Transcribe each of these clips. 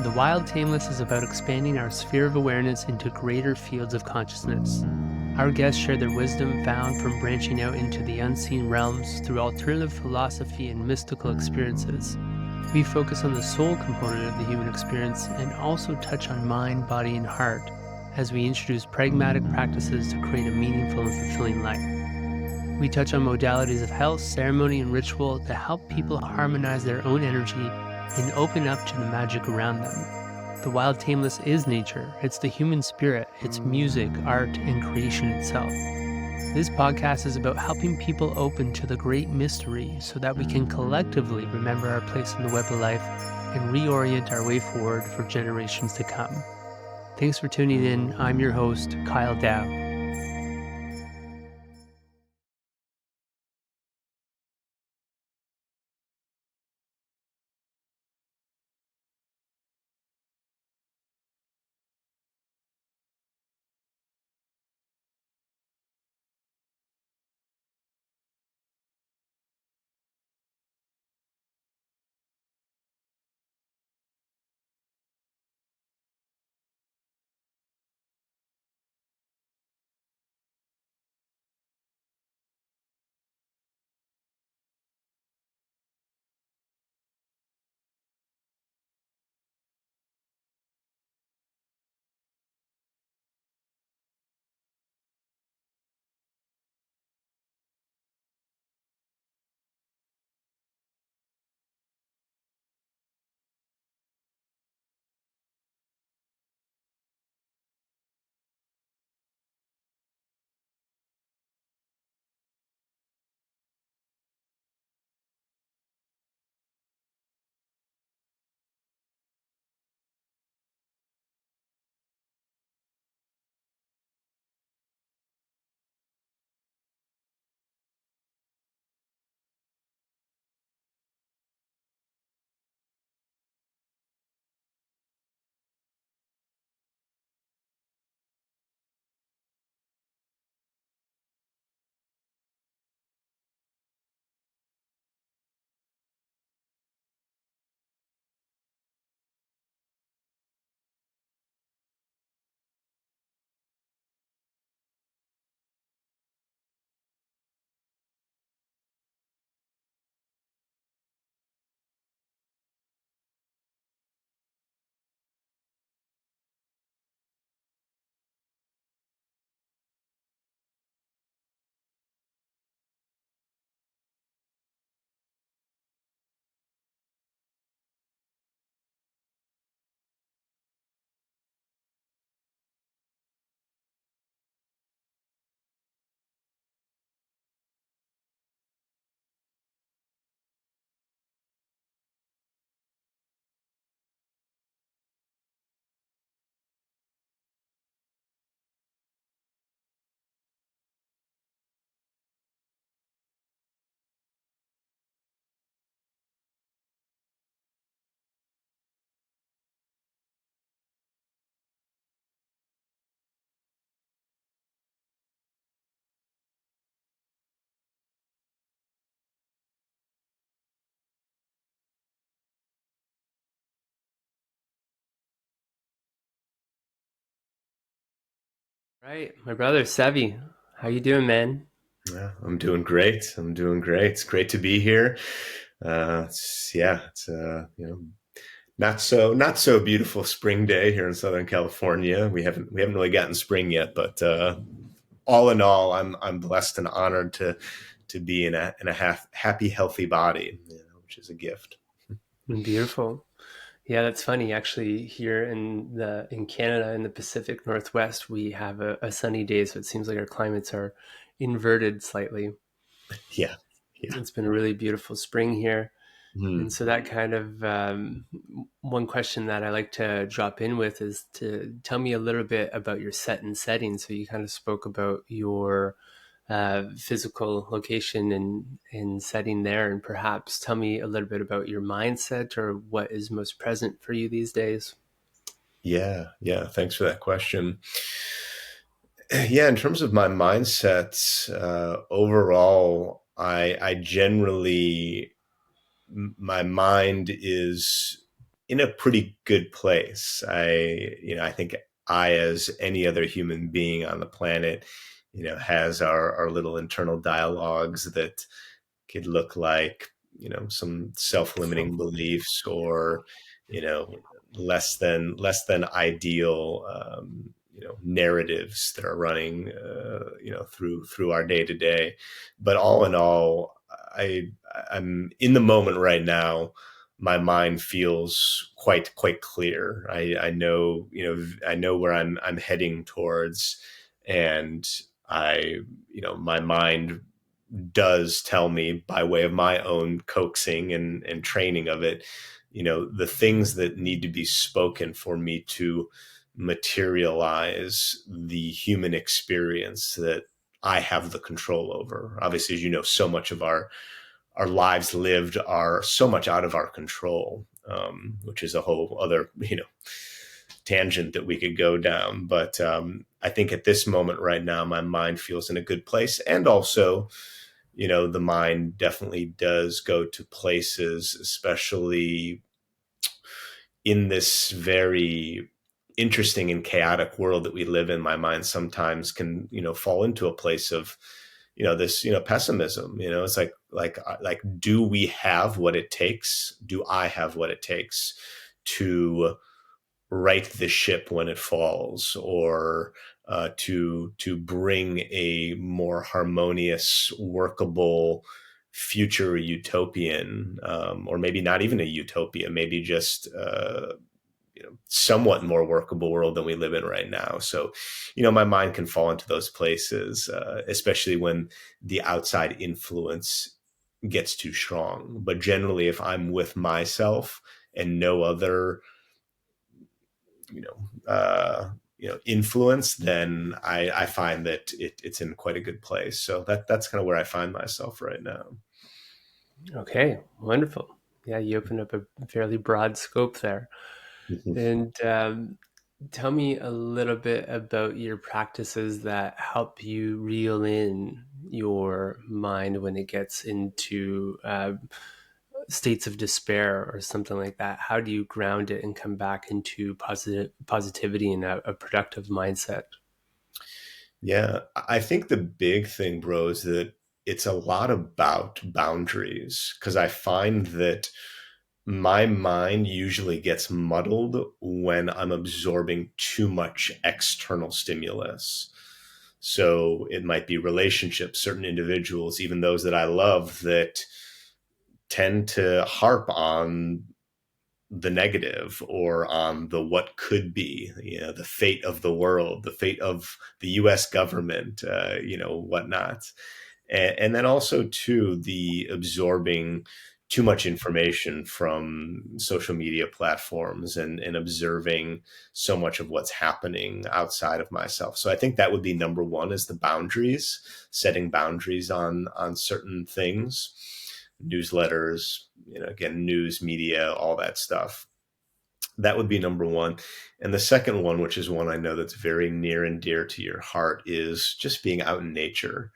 The Wild Tameless is about expanding our sphere of awareness into greater fields of consciousness. Our guests share their wisdom found from branching out into the unseen realms through alternative philosophy and mystical experiences. We focus on the soul component of the human experience and also touch on mind, body, and heart as we introduce pragmatic practices to create a meaningful and fulfilling life. We touch on modalities of health, ceremony, and ritual to help people harmonize their own energy and open up to the magic around them. The Wild Tameless is nature. It's the human spirit. It's music, art, and creation itself. This podcast is about helping people open to the great mystery so that we can collectively remember our place in the web of life and reorient our way forward for generations to come. Thanks for tuning in. I'm your host, Kyle Dow. Right, my brother Seve, how you doing, man? Yeah, I'm doing great. I'm doing great. It's great to be here. It's not so beautiful spring day here in Southern California. We haven't really gotten spring yet, but all in all, I'm blessed and honored to be in a happy, healthy body, which is a gift. Beautiful. Yeah, that's funny. Actually, here in Canada, in the Pacific Northwest, we have a sunny day, so it seems like our climates are inverted slightly. Yeah, yeah. It's been a really beautiful spring here. And Hmm. so that kind of one question that I like to drop in with is to tell me a little bit about your set and setting. So you kind of spoke about your physical location and setting there, and perhaps tell me a little bit about your mindset or what is most present for you these days. Yeah, yeah. Thanks for that question. Yeah, in terms of my mindset, overall, I generally my mind is in a pretty good place. I think I, as any other human being on the planet, has our little internal dialogues that could look like, some self-limiting beliefs, or, you know, less than ideal, narratives that are running, through our day to day. But all in all, I'm in the moment right now. My mind feels quite clear. I know where I'm heading towards, and I, my mind does tell me, by way of my own coaxing and training of it, the things that need to be spoken for me to materialize the human experience that I have the control over. Obviously, as you know, so much of our lives lived are so much out of our control, which is a whole other, tangent that we could go down. But I think at this moment right now, my mind feels in a good place. And also, the mind definitely does go to places, especially in this very interesting and chaotic world that we live in. My mind sometimes can, fall into a place of, this, pessimism. It's like, do we have what it takes? Do I have what it takes to right the ship when it falls, or to bring a more harmonious, workable future utopian, or maybe not even a utopia, maybe just somewhat more workable world than we live in right now. So, my mind can fall into those places, especially when the outside influence gets too strong. But generally, if I'm with myself and no other, influence, then I find that it's in quite a good place. So that's kind of where I find myself right now. Okay, wonderful. Yeah, you opened up a fairly broad scope there. And tell me a little bit about your practices that help you reel in your mind when it gets into states of despair or something like that. How do you ground it and come back into positivity and a productive mindset? Yeah, I think the big thing, bro, is that it's a lot about boundaries, because I find that my mind usually gets muddled when I'm absorbing too much external stimulus. So it might be relationships, certain individuals, even those that I love, that tend to harp on the negative, or on the what could be, the fate of the world, the fate of the U.S. government, whatnot. And then also, too, the absorbing too much information from social media platforms, and observing so much of what's happening outside of myself. So I think that would be number one, is the boundaries, setting boundaries on certain things, newsletters, again, news media, all that stuff. That would be number one. And the second one, which is one I know that's very near and dear to your heart, is just being out in nature.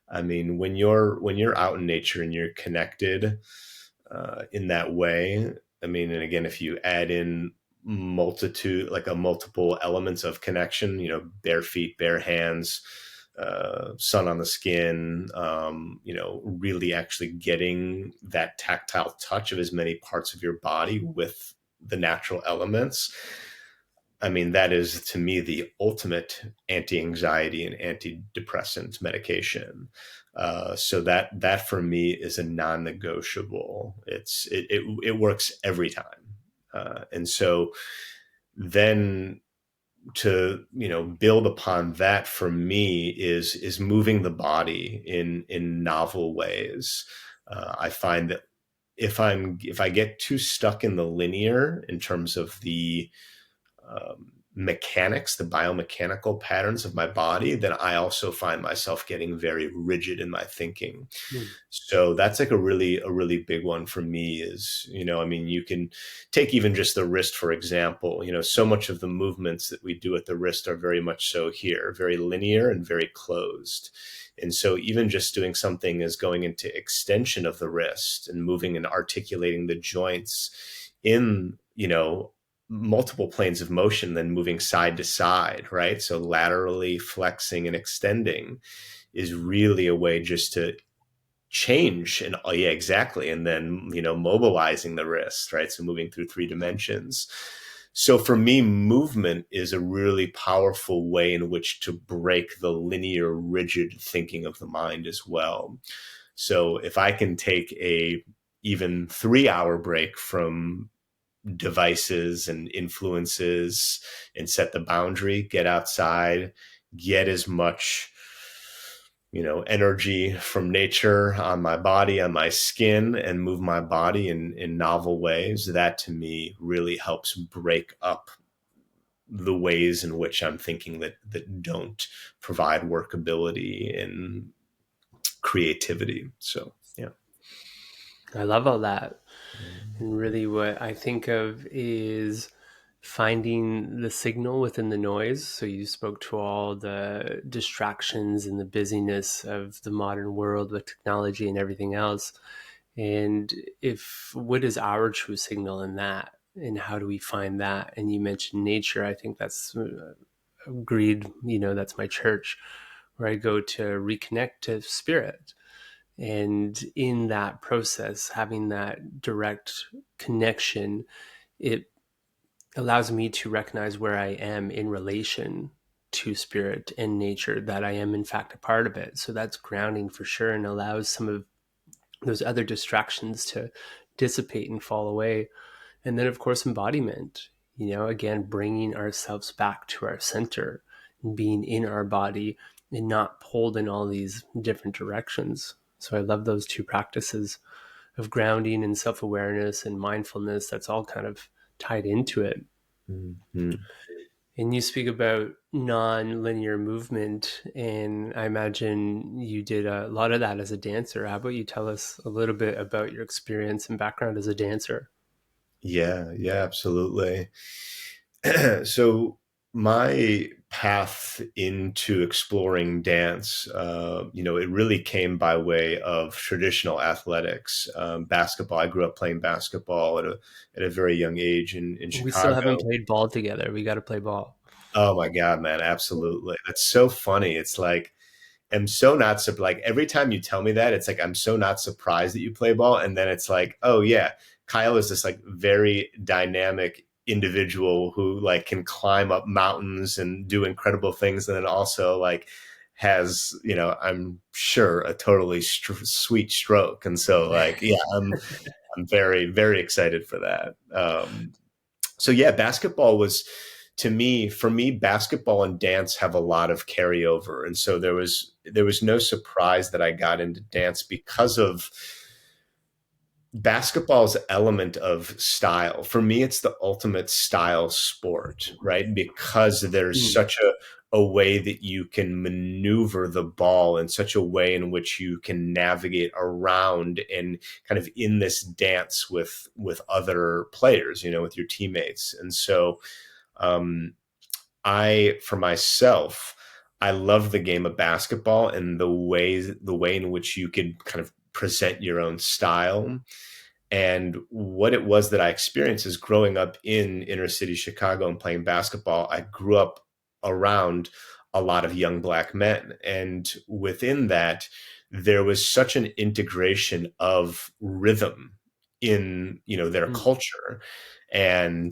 I mean, when you're out in nature and you're connected, in that way. I mean, and again, if you add in multiple elements of connection, bare feet, bare hands, sun on the skin, really actually getting that tactile touch of as many parts of your body with the natural elements. I mean, that is, to me, the ultimate anti-anxiety and antidepressant medication. So that for me is a non-negotiable. It works every time. And so then, to build upon that, for me, is moving the body in novel ways. I find that if I get too stuck in the linear, in terms of the mechanics, the biomechanical patterns of my body, then I also find myself getting very rigid in my thinking. Hmm. So that's like a really big one for me. Is, I mean, you can take even just the wrist, for example. So much of the movements that we do at the wrist are very much so here, very linear and very closed. And so even just doing something as going into extension of the wrist and moving and articulating the joints in, you know, multiple planes of motion, then moving side to side, right? So laterally flexing and extending is really a way just to change. And oh yeah, exactly. And then, you know, mobilizing the wrist, right? So moving through 3 dimensions. So for me, movement is a really powerful way in which to break the linear, rigid thinking of the mind as well. So if I can take a even 3 hour break from devices and influences and set the boundary, get outside, get as much, you know, energy from nature on my body, on my skin, and move my body in novel ways, that to me really helps break up the ways in which I'm thinking that don't provide workability and creativity. So yeah. I love all that. And really, what I think of is finding the signal within the noise. So, you spoke to all the distractions and the busyness of the modern world with technology and everything else. And if what is our true signal in that? And how do we find that? And you mentioned nature. I think that's agreed. You know, that's my church where I go to reconnect to spirit. And in that process, having that direct connection, it allows me to recognize where I am in relation to spirit and nature, that I am in fact a part of it. So that's grounding for sure, and allows some of those other distractions to dissipate and fall away. And then, of course, embodiment, you know, again, bringing ourselves back to our center and being in our body and not pulled in all these different directions. So I love those two practices of grounding and self-awareness and mindfulness. That's all kind of tied into it. Mm-hmm. And you speak about non-linear movement, and I imagine you did a lot of that as a dancer. How about you tell us a little bit about your experience and background as a dancer? Yeah, yeah, absolutely. So my path into exploring dance, you know, it really came by way of traditional athletics, basketball. I grew up playing basketball at a very young age in We still haven't Chicago. played ball together. We got to play ball. Oh my God, man, absolutely. That's so funny. It's like am so not like every time you tell me that, it's like I'm so not surprised that you play ball, and then it's like, oh yeah, Kyle is this like very dynamic individual who like can climb up mountains and do incredible things, and then also like has, you know, I'm sure a totally sweet stroke, and so like yeah, I'm very excited for that. So yeah, basketball was to me, for me, basketball and dance have a lot of carryover. And so there was no surprise that I got into dance because of basketball's element of style. For me, it's the ultimate style sport, right? Because there's Mm. such a way that you can maneuver the ball in such a way in which you can navigate around and kind of in this dance with other players, you know, with your teammates. And so for myself, I love the game of basketball and the way in which you could kind of present your own style. And what it was that I experienced is growing up in inner city Chicago and playing basketball. I grew up around a lot of young Black men. And within that, there was such an integration of rhythm in, you know, their Mm. culture. And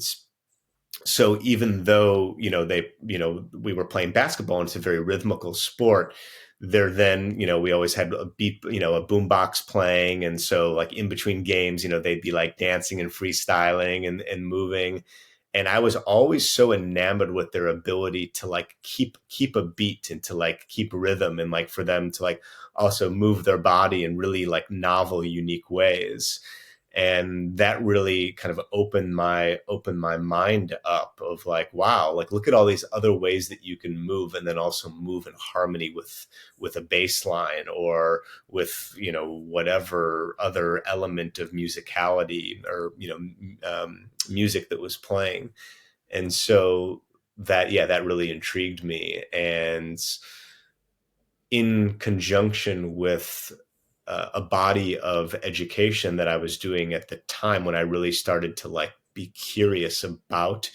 so even though, you know, we were playing basketball and it's a very rhythmical sport, there then, you know, we always had a beat, you know, a boombox playing. And so like in between games, you know, they'd be like dancing and freestyling and moving. And I was always so enamored with their ability to like keep a beat and to like keep rhythm, and like for them to like also move their body in really like novel, unique ways. And that really kind of opened my mind up of like, wow, like look at all these other ways that you can move, and then also move in harmony with a bass line or with, you know, whatever other element of musicality or, you know, music that was playing. And so that really intrigued me. And in conjunction with a body of education that I was doing at the time when I really started to like be curious about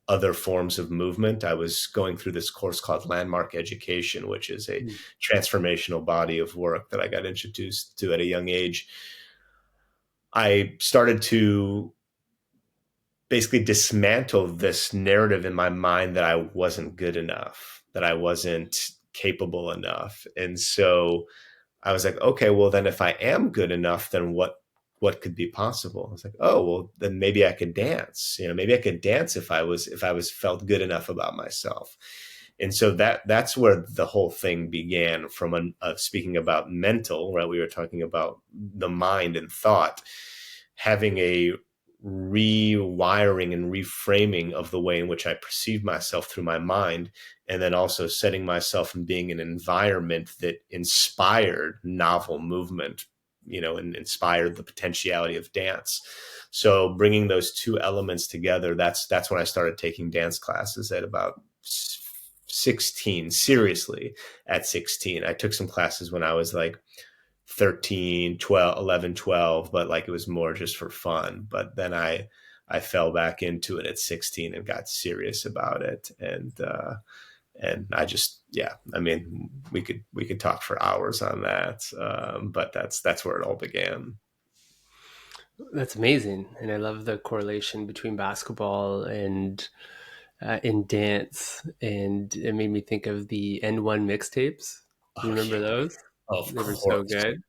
other forms of movement. I was going through this course called Landmark Education, which is a Mm. transformational body of work that I got introduced to at a young age. I started to basically dismantle this narrative in my mind that I wasn't good enough, that I wasn't capable enough. And so I was like, okay, well then if I am good enough, then what could be possible? I was like, oh, well then maybe I could dance. Maybe I could dance if I was felt good enough about myself. And so that's where the whole thing began from speaking about mental, right? We were talking about the mind and thought, having a rewiring and reframing of the way in which I perceive myself through my mind, and then also setting myself and being in an environment that inspired novel movement, and inspired the potentiality of dance. So bringing those two elements together, that's when I started taking dance classes at about 16, seriously at 16. I took some classes when I was like 13, 12, 11, 12, but like it was more just for fun. But then I fell back into it at 16 and got serious about it. And I just, yeah, I mean, we could talk for hours on that. But that's where it all began. That's amazing, and I love the correlation between basketball and in dance, and it made me think of the N1 mixtapes. You Oh remember yeah, those? of They were so course. good.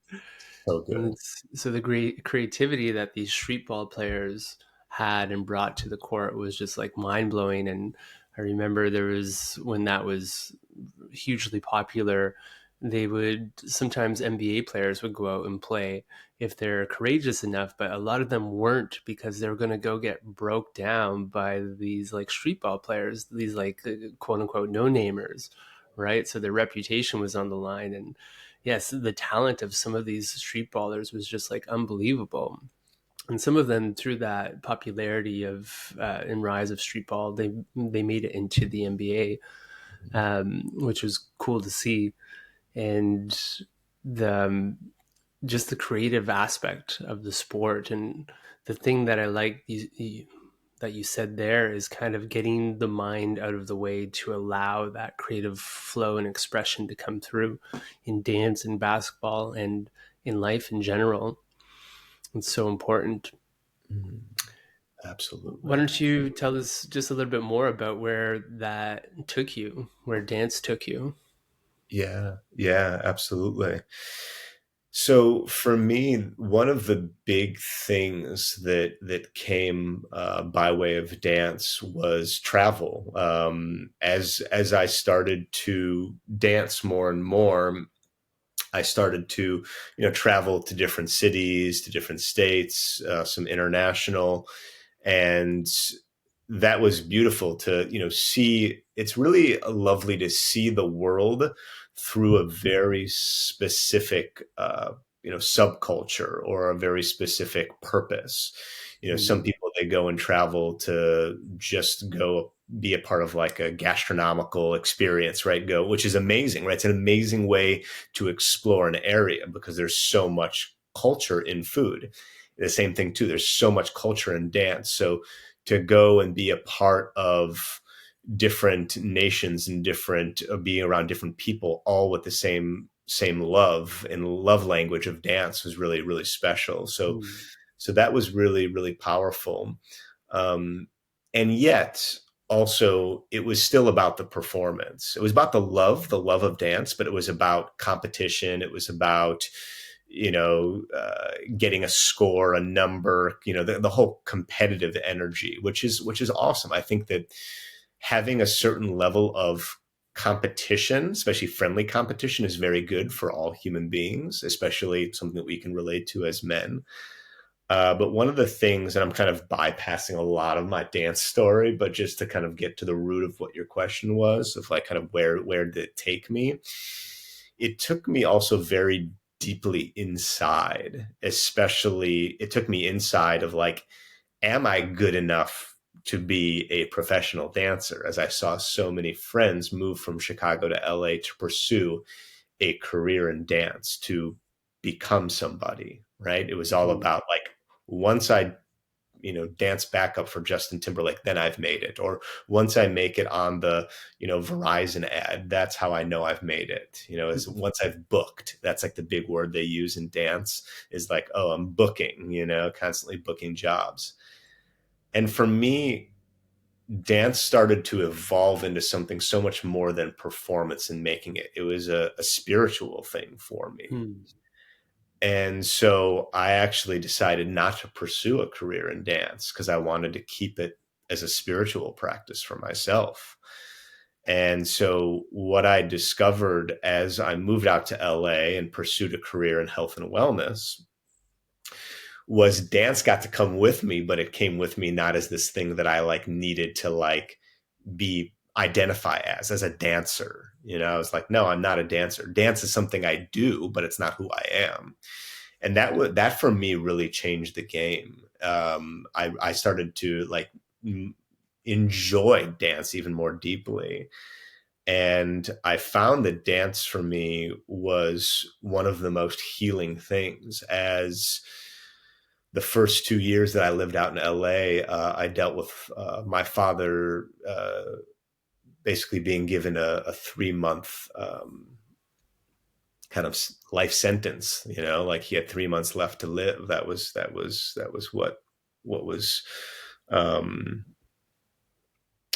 So And good. so the great creativity that these street ball players had and brought to the court was just like mind blowing. And I remember there was when that was hugely popular, they would sometimes NBA players would go out and play if they're courageous enough, but a lot of them weren't because they were going to go get broke down by these like street ball players, these like quote unquote no namers, right? So their reputation was on the line. And yes, the talent of some of these street ballers was just like unbelievable. And some of them, through that popularity of and rise of street ball, they made it into the NBA, which was cool to see. And the just the creative aspect of the sport, and the thing that I like that you said there is kind of getting the mind out of the way to allow that creative flow and expression to come through in dance and basketball and in life in general. It's so important. Mhm. Why Absolutely. don't you tell us just a little bit more about where that took you, where dance took you? Yeah, yeah, absolutely. So for me, one of the big things that came by way of dance was travel. As I started to dance more and more, I started to travel to different cities, to different states, some international, and that was beautiful to see. It's really lovely to see the world through a very specific subculture or a very specific purpose. Some Mm, people, they go and travel to just go be a part of like a gastronomical experience, right? Go, which is amazing, right? It's an amazing way to explore an area because there's so much culture in food. The same thing too, there's so much culture in dance. So to go and be a part of different nations and different being around different people, all with the same love and love language of dance, was really, really special. So mm, that was really, really powerful. um, and yet also it was still about the performance. It was about the love of dance, but it was about competition. It was about getting a score, a number, the whole competitive energy, which is awesome. I think that having a certain level of competition, especially friendly competition, is very good for all human beings, especially something that we can relate to as men. But one of the things, and I'm kind of bypassing a lot of my dance story, but just to kind of get to the root of what your question was, of like kind of where did it take me? It took me also very deeply inside, especially it took me inside of like, am I good enough to be a professional dancer? As I saw so many friends move from Chicago to LA to pursue a career in dance, to become somebody, right? It was all mm, about like, once I dance backup for Justin Timberlake, then I've made it. Or once I make it on the, Verizon ad, that's how I know I've made it. Is once I've booked. That's like the big word they use in dance, is like, oh, I'm booking, constantly booking jobs. And for me, dance started to evolve into something so much more than performance and making it. It was a spiritual thing for me. Hmm. And so I actually decided not to pursue a career in dance because I wanted to keep it as a spiritual practice for myself. And so what I discovered as I moved out to LA and pursued a career in health and wellness was dance got to come with me, but it came with me not as this thing that I like needed to like be identify as a dancer. I was like, no, I'm not a dancer. Dance is something I do, but it's not who I am. And that for me really changed the game. I started to like enjoy dance even more deeply. And I found that dance for me was one of the most healing things. As the first 2 years that I lived out in LA, I dealt with my father basically being given a 3-month kind of life sentence. Like he had 3 months left to live. That was um,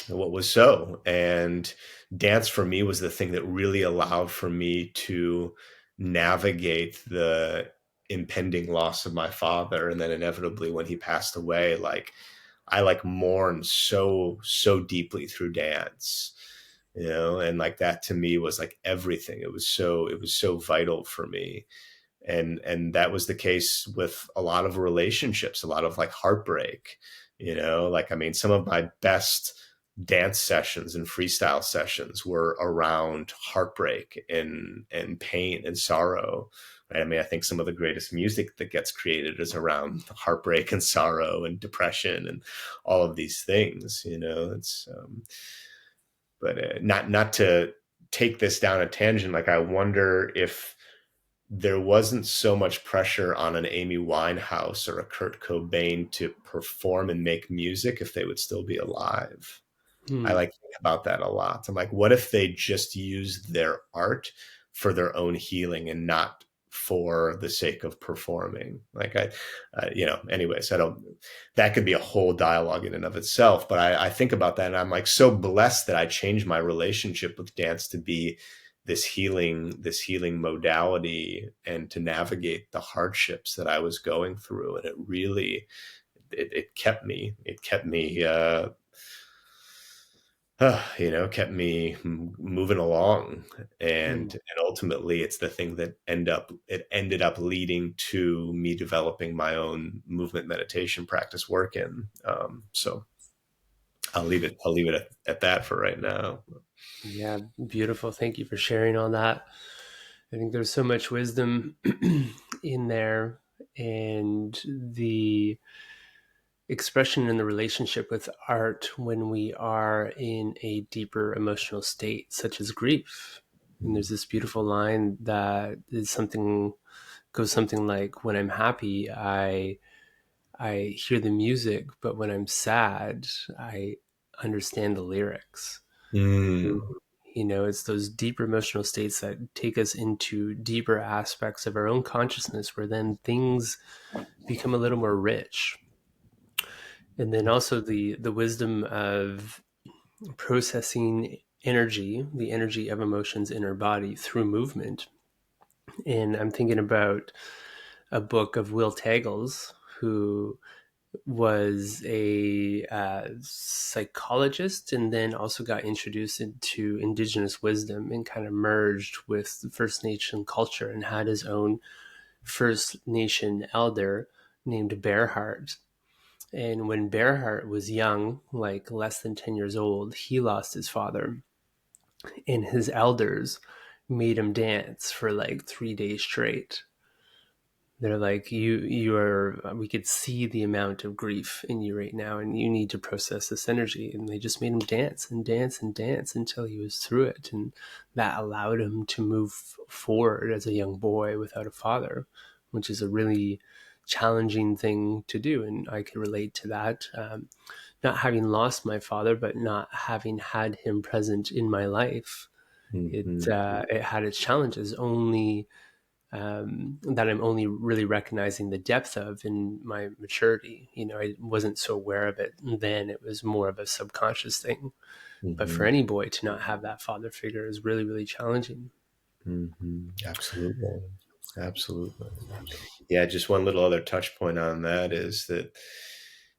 what was so. And dance for me was the thing that really allowed for me to navigate the impending loss of my father. And then inevitably when he passed away, like I like mourned so deeply through dance, and like that to me was like everything. It was so vital for me. And that was the case with a lot of relationships, a lot of like heartbreak, like, I mean, some of my best dance sessions and freestyle sessions were around heartbreak and pain and sorrow. Right? I mean, I think some of the greatest music that gets created is around heartbreak and sorrow and depression and all of these things. It's but not to take this down a tangent. Like, I wonder if there wasn't so much pressure on an Amy Winehouse or a Kurt Cobain to perform and make music, if they would still be alive. I Hmm. like to think about that a lot. I'm like, what if they just used their art for their own healing and not for the sake of performing? Like anyways, that could be a whole dialogue in and of itself. But I think about that and I'm like so blessed that I changed my relationship with dance to be this healing modality and to navigate the hardships that I was going through. And it really, kept me moving along. Hmm. And ultimately it's the thing that ended up leading to me developing my own movement meditation practice work in. So I'll leave it at that for right now. Yeah, beautiful. Thank you for sharing all that. I think there's so much wisdom in there, and the expression in the relationship with art when we are in a deeper emotional state, such as grief. And there's this beautiful line that is something goes something like, "When I'm happy, I hear the music, but when I'm sad, I understand the lyrics." Mm. It's those deeper emotional states that take us into deeper aspects of our own consciousness, where then things become a little more rich. And then also the wisdom of processing energy, the energy of emotions in our body through movement. And I'm thinking about a book of Will Taggles, who was a psychologist and then also got introduced into indigenous wisdom and kind of merged with the First Nation culture and had his own First Nation elder named Bearheart. And when Bearheart was young, like less than 10 years old, he lost his father. And his elders made him dance for like 3 days straight. They're like, we could see the amount of grief in you right now, and you need to process this energy. And they just made him dance and dance and dance until he was through it. And that allowed him to move forward as a young boy without a father, which is a really challenging thing to do, and I could relate to that. Not having lost my father, but not having had him present in my life, Mm-hmm. it had its challenges. Only that I'm only really recognizing the depth of in my maturity. I wasn't so aware of it then. It was more of a subconscious thing. But for Mm-hmm. any boy to not have that father figure is really, really challenging. Mm-hmm. Absolutely. Absolutely. Yeah, just one little other touch point on that is that,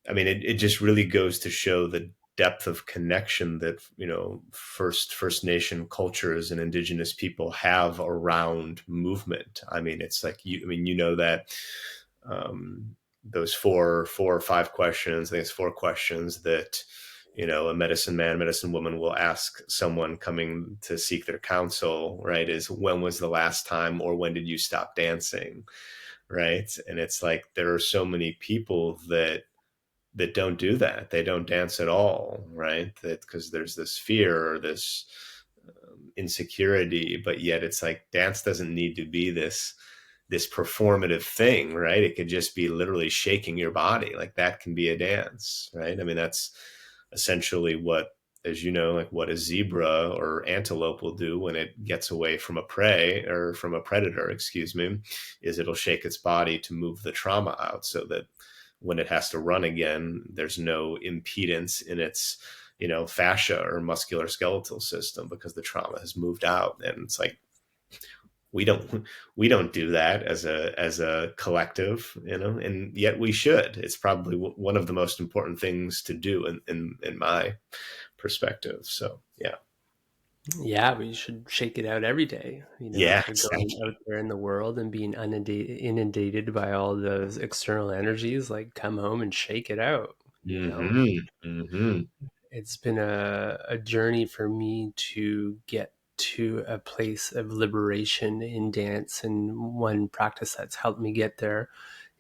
I mean, it just really goes to show the depth of connection that, First Nation cultures and indigenous people have around movement. I mean, it's like that those four or five questions. I think it's four questions that a medicine man, medicine woman will ask someone coming to seek their counsel, right? Is when was the last time, or when did you stop dancing, right? And it's like there are so many people that don't do that. They don't dance at all, right? That because there's this fear or this insecurity, but yet it's like dance doesn't need to be this performative thing, right? It could just be literally shaking your body. Like that can be a dance, right? I mean, that's essentially what, as you know, like what a zebra or antelope will do when it gets away from a prey or from a predator, excuse me, is it'll shake its body to move the trauma out so that when it has to run again, there's no impedance in its fascia or muscular skeletal system because the trauma has moved out. And it's like we don't we don't do that as a collective, and yet we should. It's probably one of the most important things to do in my perspective. So yeah. Yeah, we should shake it out every day. Yeah, If you're going exactly. out there in the world and being inundated by all those external energies, like come home and shake it out. Mm-hmm. Mm-hmm. It's been a journey for me to get to a place of liberation in dance. And one practice that's helped me get there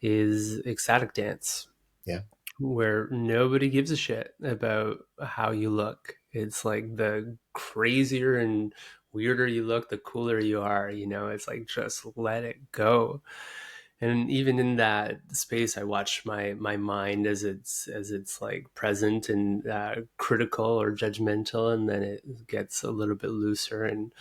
is ecstatic dance, Yeah. where nobody gives a shit about how you look. It's like the crazier and weirder you look, the cooler you are. It's like just let it go. And even in that space, I watch my mind as it's like present and critical or judgmental, and then it gets a little bit looser. And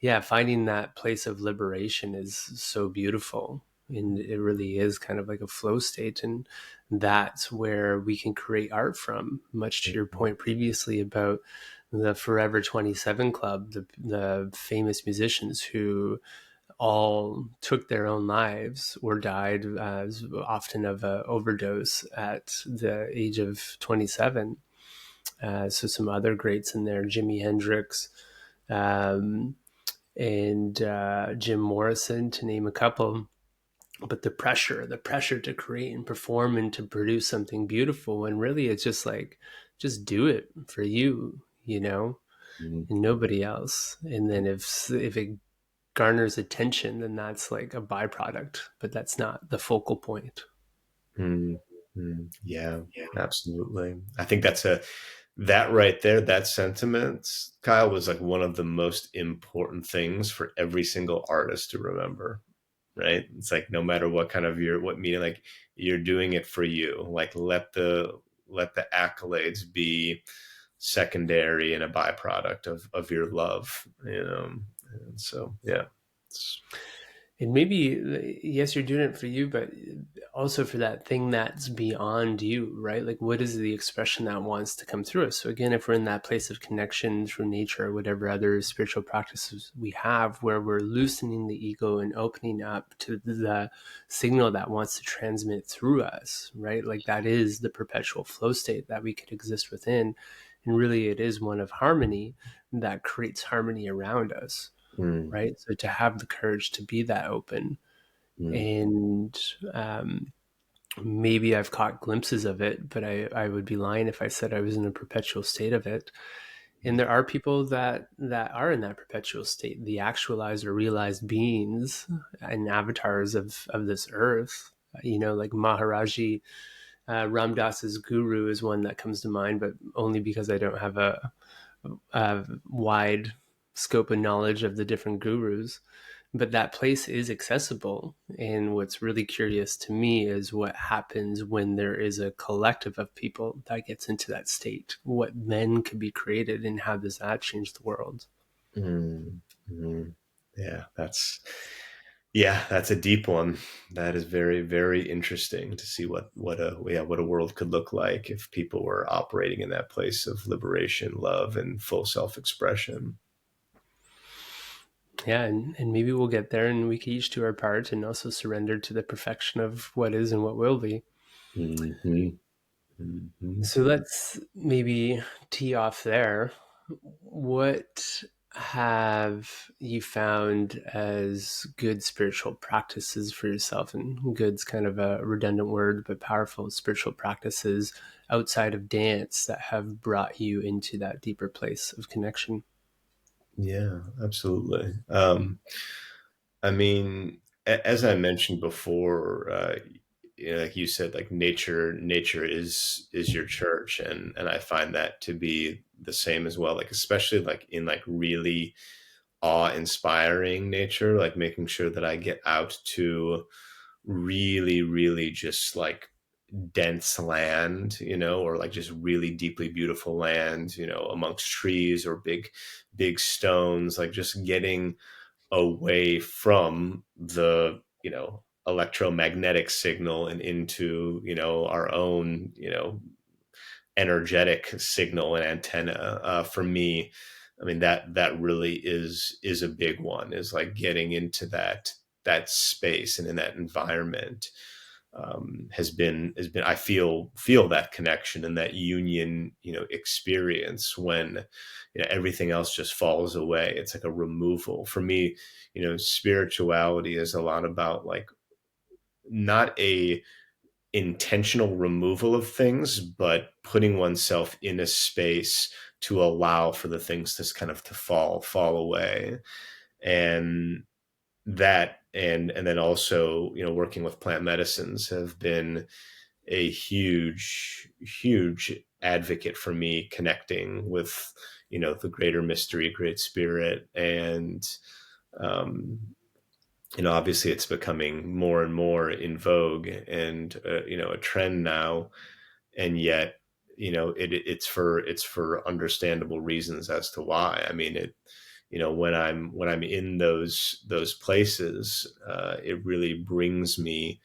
yeah, finding that place of liberation is so beautiful. And it really is kind of like a flow state. And that's where we can create art from, much to your point previously about the Forever 27 Club, the famous musicians who all took their own lives or died, often of an overdose at the age of 27. So some other greats in there, Jimi Hendrix, um, and Jim Morrison, to name a couple. But the pressure to create and perform and to produce something beautiful, and really it's just like, just do it for you, and nobody else. And then if it garners attention, then that's like a byproduct, but that's not the focal point. Mm-hmm. Yeah, absolutely. I think that right there, that sentiment, Kyle, was like one of the most important things for every single artist to remember, right? It's like no matter what kind of what meaning, like you're doing it for you. Like let the accolades be secondary and a byproduct of your love. And so yeah. It's, And maybe, yes, you're doing it for you, but also for that thing that's beyond you, right? Like, what is the expression that wants to come through us? So, again, if we're in that place of connection through nature or whatever other spiritual practices we have, where we're loosening the ego and opening up to the signal that wants to transmit through us, right? Like, that is the perpetual flow state that we could exist within. And really, it is one of harmony that creates harmony around us, mm, right? So to have the courage to be that open, mm, and maybe I've caught glimpses of it, but I would be lying if I said I was in a perpetual state of it. And there are people that are in that perpetual state, the actualized or realized beings and avatars of this earth. Like Maharaji Ramdas's guru is one that comes to mind, but only because I don't have a wide scope of knowledge of the different gurus. but that place is accessible. And what's really curious to me is what happens when there is a collective of people that gets into that state. What then could be created, and how does that change the world? Mm-hmm. Yeah, that's a deep one. That is very, very interesting to see what a world could look like if people were operating in that place of liberation, love, and full self-expression. Yeah, and maybe we'll get there, and we can each do our part and also surrender to the perfection of what is and what will be. Mm-hmm. Mm-hmm. So let's maybe tee off there. What have you found as good spiritual practices for yourself? And good's kind of a redundant word, but powerful spiritual practices outside of dance that have brought you into that deeper place of connection? Yeah, absolutely. I mean, as I mentioned before, like you said, like nature is your church, and I find that to be the same as well. Like especially like in like really awe-inspiring nature, like making sure that I get out to really, really just like dense land, or like just really deeply beautiful land, amongst trees or big stones, like just getting away from the electromagnetic signal and into our own energetic signal and antenna. For me, I mean that really is a big one, is like getting into that space and in that environment. Has been I feel that connection and that union experience when everything else just falls away. It's like a removal for me. Spirituality is a lot about like not a intentional removal of things, but putting oneself in a space to allow for the things to fall away. And that, and then also working with plant medicines have been a huge advocate for me, connecting with the greater mystery, great spirit. And um obviously it's becoming more and more in vogue and a trend now. And yet it's for understandable reasons as to why. I mean, when I'm in those places, it really brings me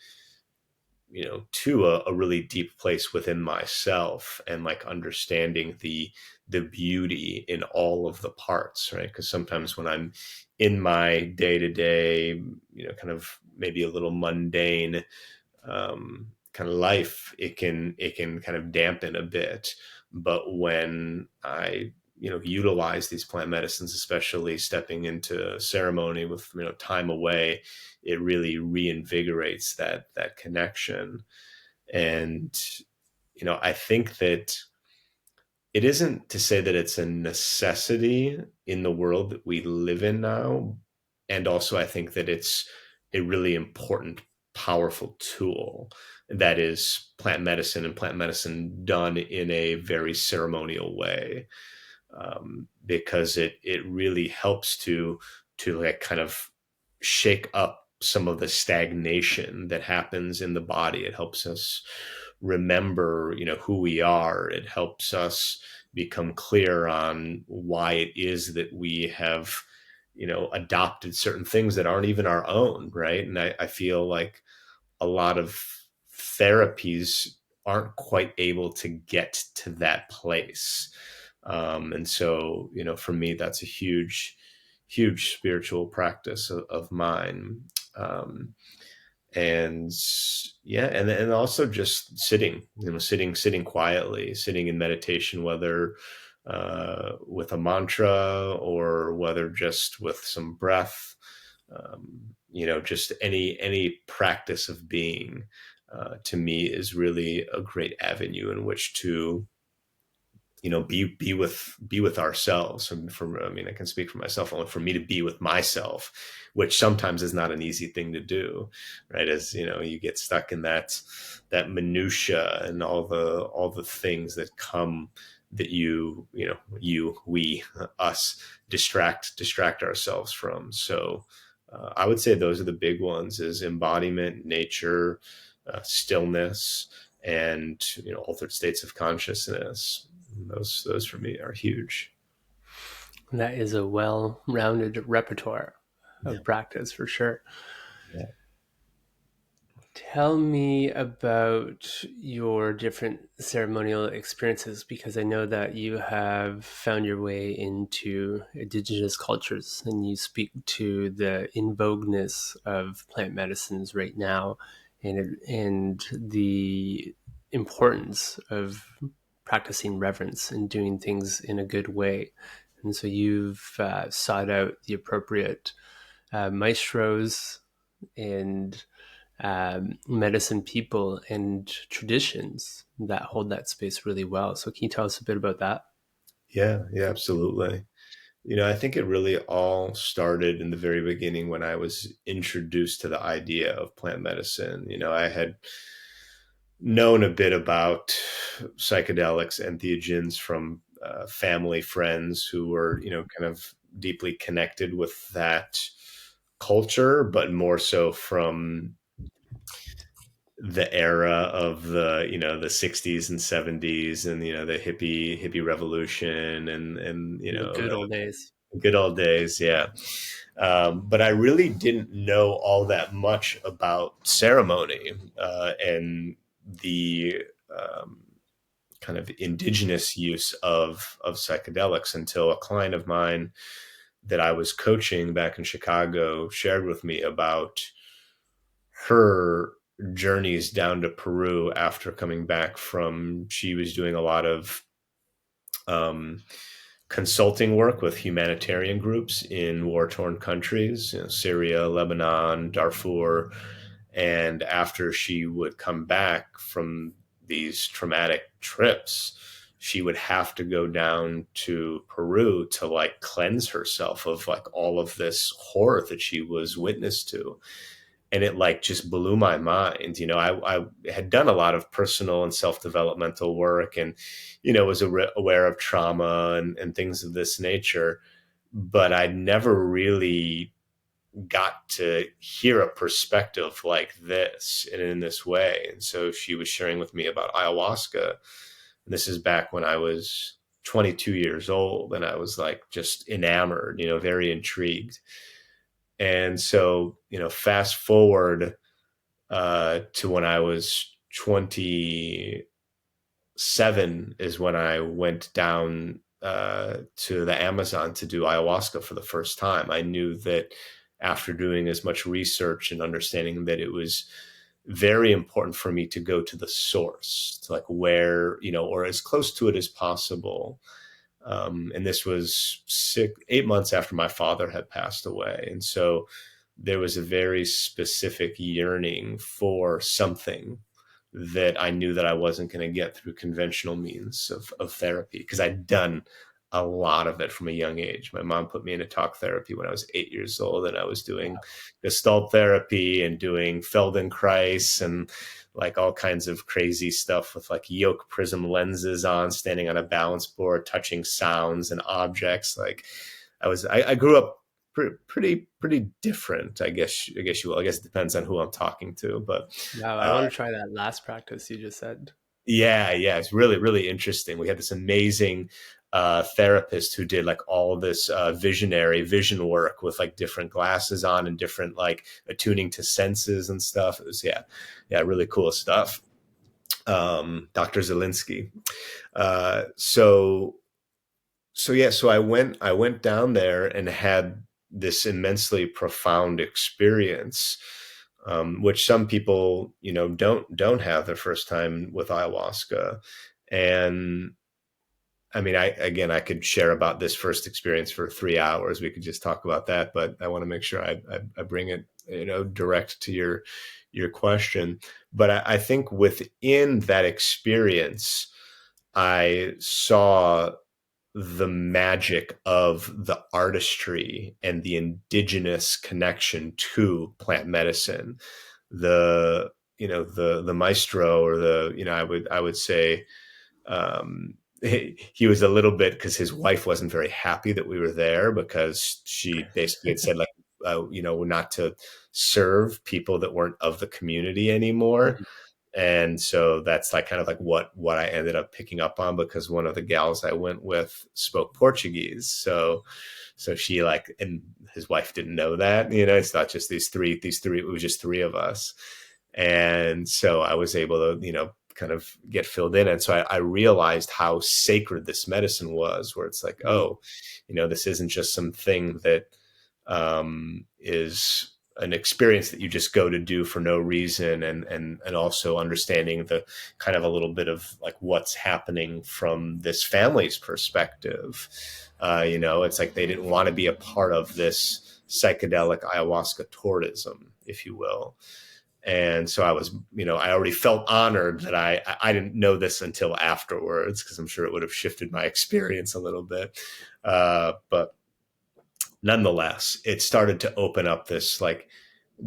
to a really deep place within myself, and like understanding the beauty in all of the parts, right? Because sometimes when I'm in my day to day, kind of maybe a little mundane kind of life, it can kind of dampen a bit. But when I utilize these plant medicines, especially stepping into ceremony with time away, it really reinvigorates that connection. And I think that it isn't to say that it's a necessity in the world that we live in now. And also, I think that it's a really important, powerful tool, that is plant medicine, and plant medicine done in a very ceremonial way. Because it really helps to like kind of shake up some of the stagnation that happens in the body. It helps us remember who we are. It helps us become clear on why it is that we have adopted certain things that aren't even our own, right? And I feel like a lot of therapies aren't quite able to get to that place. And so, for me, that's a huge spiritual practice of mine. Um, and yeah, and also just sitting, sitting quietly, sitting in meditation, whether with a mantra or whether just with some breath. Just any practice of being, to me, is really a great avenue in which to be with ourselves. And I mean, I can speak for myself, only for me to be with myself, which sometimes is not an easy thing to do, right? As you get stuck in that minutia and all the things that come, that we us distract ourselves from. So I would say those are the big ones: is embodiment, nature, stillness, and altered states of consciousness. Those for me are huge. That is a well-rounded repertoire Yeah. of practice for sure. Yeah. Tell me about your different ceremonial experiences, because I know that you have found your way into indigenous cultures and you speak to the in vogueness of plant medicines right now, and the importance of practicing reverence and doing things in a good way. And so you've sought out the appropriate maestros and medicine people and traditions that hold that space really well. So, can you tell us a bit about that? Yeah, yeah, absolutely. I think it really all started in the very beginning when I was introduced to the idea of plant medicine. I had known a bit about psychedelics and entheogens from family, friends who were, kind of deeply connected with that culture, but more so from the era of the 60s and 70s, and the hippie revolution, and The good the old days. good old days, yeah. But I really didn't know all that much about ceremony, and the um, kind of indigenous use of psychedelics until a client of mine that I was coaching back in Chicago shared with me about her journeys down to Peru after coming back from, she was doing a lot of um, consulting work with humanitarian groups in war-torn countries, Syria, Lebanon, Darfur. And after she would come back from these traumatic trips, she would have to go down to Peru to like cleanse herself of like all of this horror that she was witness to. And it like just blew my mind. I had done a lot of personal and self-developmental work, and was aware of trauma and things of this nature, but I never really got to hear a perspective like this and in this way. And so she was sharing with me about ayahuasca, and this is back when I was 22 years old, and I was like just enamored, very intrigued. And so, fast forward to when I was 27 is when I went down to the Amazon to do ayahuasca for the first time. I knew that after doing as much research and understanding that it was very important for me to go to the source, to like where, or as close to it as possible. And this was 8 months after my father had passed away. And so there was a very specific yearning for something that I knew that I wasn't going to get through conventional means of therapy, because I'd done a lot of it from a young age. My mom put me into talk therapy when I was 8 years old, and I was doing Gestalt therapy and doing Feldenkrais and like all kinds of crazy stuff with like yoke prism lenses on, standing on a balance board, touching sounds and objects. Like I grew up pretty different, I guess you will. I guess it depends on who I'm talking to, but Wow, I uh, want to try that last practice you just said. yeah, it's really, really interesting. We had this amazing therapist who did like all of this visionary vision work with like different glasses on and different like attuning to senses and stuff. It was, yeah, really cool stuff. Dr. Zelinsky. So I went down there and had this immensely profound experience, which some people don't have their first time with ayahuasca. And I mean, I could share about this first experience for 3 hours. We could just talk about that, but I want to make sure I bring it direct to your question. But I think within that experience, I saw the magic of the artistry and the indigenous connection to plant medicine. The maestro, or I would say, he was a little bit, because his wife wasn't very happy that we were there, because she basically had said like not to serve people that weren't of the community anymore. Mhm. And so that's like kind of like what I ended up picking up on, because one of the gals I went with spoke Portuguese. So she like, and his wife didn't know that, it's not just these three, it was just three of us. And so I was able to, kind of get filled in. And so I realized how sacred this medicine was, where it's like, Mhm. oh, this isn't just something that is an experience that you just go to do for no reason, and also understanding the kind of a little bit of like what's happening from this family's perspective. It's like they didn't want to be a part of this psychedelic ayahuasca tourism, if you will. And so I was, I already felt honored that I didn't know this until afterwards, because I'm sure it would have shifted my experience a little bit. But nonetheless, it started to open up this like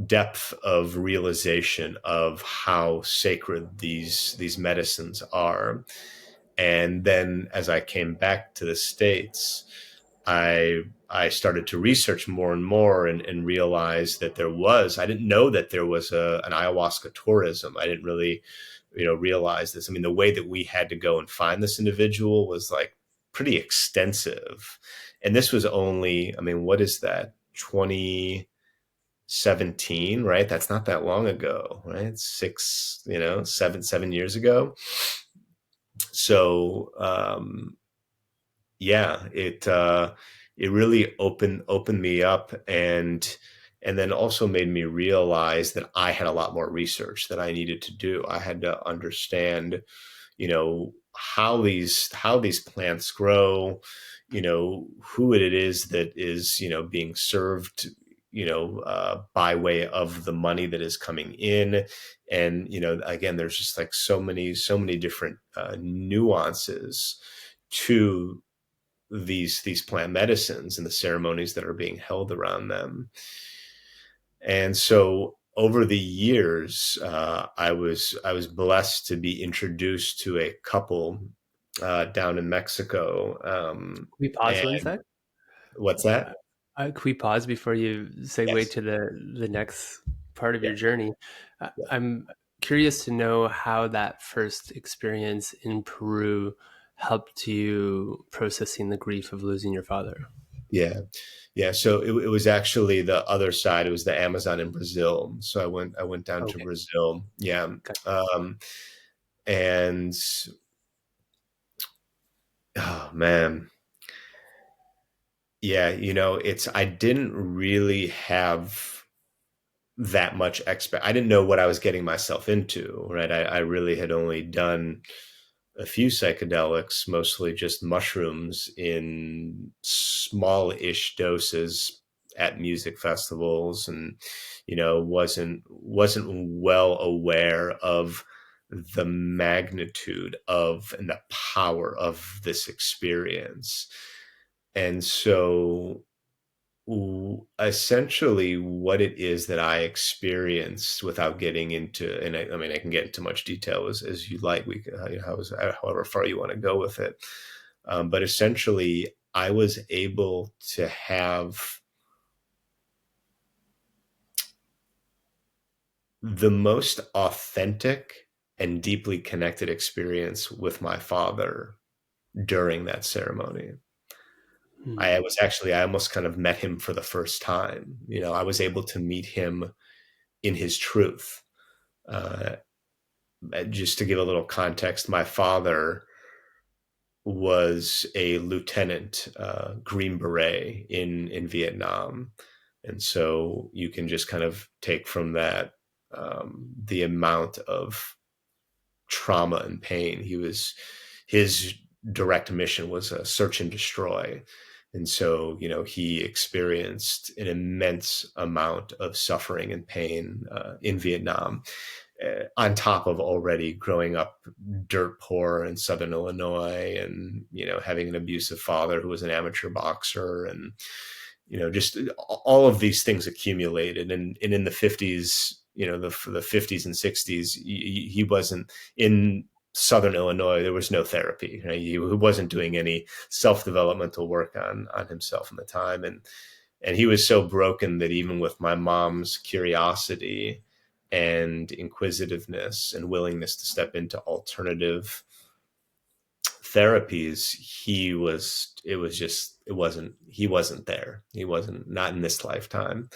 depth of realization of how sacred these medicines are. And then as I came back to the States, I started to research more and more, and realize that I didn't know that there was an ayahuasca tourism. I didn't really, realize this. I mean, the way that we had to go and find this individual was like pretty extensive. And this was only, I mean, what is that? 2017, right? That's not that long ago, right? 7 years ago. So, yeah, it really opened me up, and then also made me realize that I had a lot more research that I needed to do. I had to understand, how these plants grow, who it is that is, being served, by way of the money that is coming in. And, again, there's just like so many different nuances to these plant medicines and the ceremonies that are being held around them. And so over the years, I was blessed to be introduced to a couple down in Mexico. Can we pause one And sec? what's Uh, that? can we pause before you segue Yes. to the next part of Yeah. your journey? Yeah. I'm curious to know how that first experience in Peru helped you processing the grief of losing your father. Yeah. Yeah. So it was actually the other side. It was the Amazon in Brazil. So I went down to Okay, Brazil. Yeah. gotcha. Um, and oh man, yeah, I didn't really have that much I didn't know what I was getting myself into, right? I really had only done a few psychedelics, mostly just mushrooms in small-ish doses at music festivals, and wasn't well aware of the magnitude of and the power of this experience. And so essentially what it is that I experienced, without getting into, and I mean, I can get into much detail as you like, we can, however far you want to go with it. But essentially I was able to have the most authentic and deeply connected experience with my father during that ceremony. Hmm. I almost kind of met him for the first time. I was able to meet him in his truth. Uh, just to give a little context, my father was a lieutenant, Green Beret in Vietnam, and so you can just kind of take from that the amount of trauma and pain. His direct mission was a search and destroy. And so, he experienced an immense amount of suffering and pain in Vietnam, on top of already growing up dirt poor in Southern Illinois, and, having an abusive father who was an amateur boxer, and, just all of these things accumulated. And in the 50s, the 50s and 60s, he wasn't in Southern Illinois. There was no therapy. Right? He wasn't doing any self-developmental work on himself in the time. And he was so broken that even with my mom's curiosity and inquisitiveness and willingness to step into alternative therapies, he wasn't there. He wasn't, not in this lifetime.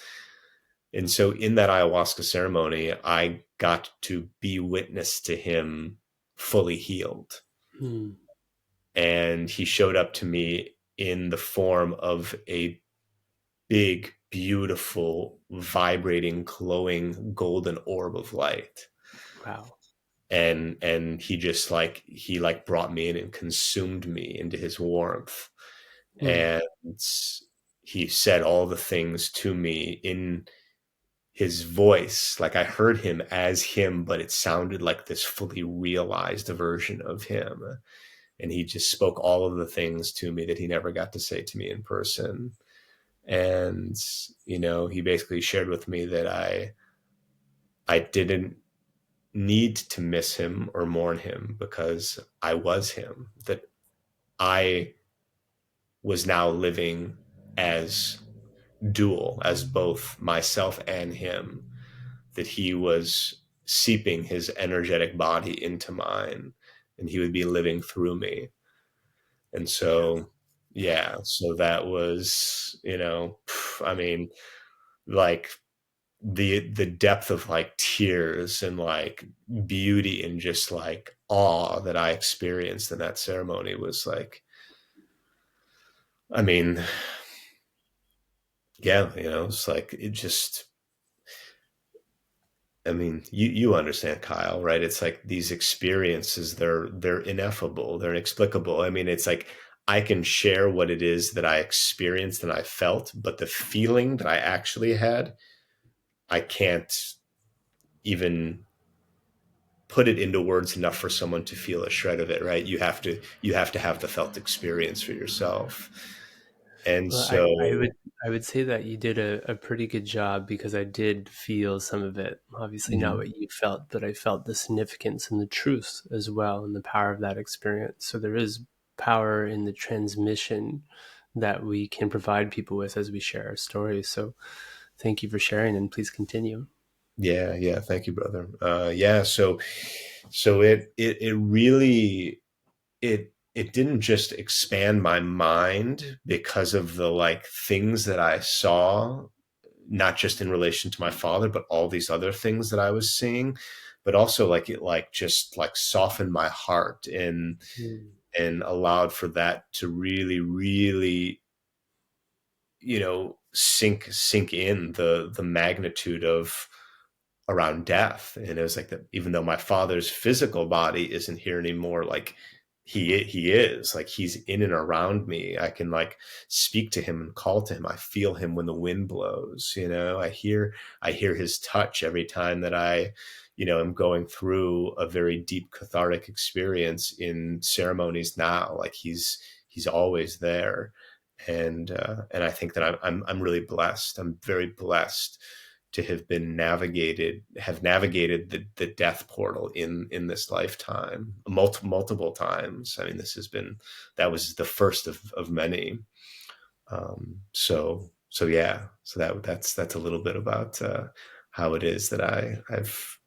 And so in that ayahuasca ceremony, I got to be witness to him fully healed. Hmm. And he showed up to me in the form of a big, beautiful, vibrating, glowing golden orb of light. Wow. And he like brought me in and consumed me into his warmth. Hmm. And he said all the things to me in his voice. Like I heard him as him, but it sounded like this fully realized version of him. And he just spoke all of the things to me that he never got to say to me in person. And he basically shared with me that I didn't need to miss him or mourn him because I was him, that I was now living as dual, as both myself and him, that he was seeping his energetic body into mine and he would be living through me. And so, yeah, so that was, I mean, like the depth of like tears and like beauty and just like awe that I experienced in that ceremony was like, I mean, yeah, it's like it just, I mean, you understand, Kyle, right? It's like these experiences, they're ineffable, they're inexplicable. I mean, it's like I can share what it is that I experienced and I felt, but the feeling that I actually had, I can't even put it into words enough for someone to feel a shred of it, right? You have to have the felt experience for yourself. And Well, I so, would say that you did a pretty good job because I did feel some of it. Obviously, not mhm. what you felt, but I felt the significance and the truth as well, and the power of that experience. So there is power in the transmission that we can provide people with as we share our stories. So thank you for sharing, and please continue. Yeah, thank you, brother. Yeah, so it really, it didn't just expand my mind because of the like things that I saw, not just in relation to my father, but all these other things that I was seeing, but also like it like just like softened my heart Mm. and allowed for that to really, really, sink in the magnitude of around death. And it was like that, even though my father's physical body isn't here anymore, like he is, like he's in and around me. I can like speak to him and call to him. I feel him when the wind blows, I hear his touch every time that I am going through a very deep cathartic experience in ceremonies now. Like he's always there. And I think that I'm really blessed. I'm very blessed to have navigated the death portal in this lifetime multiple times. I mean, that was the first of many. So yeah, so that's a little bit about how it is that I've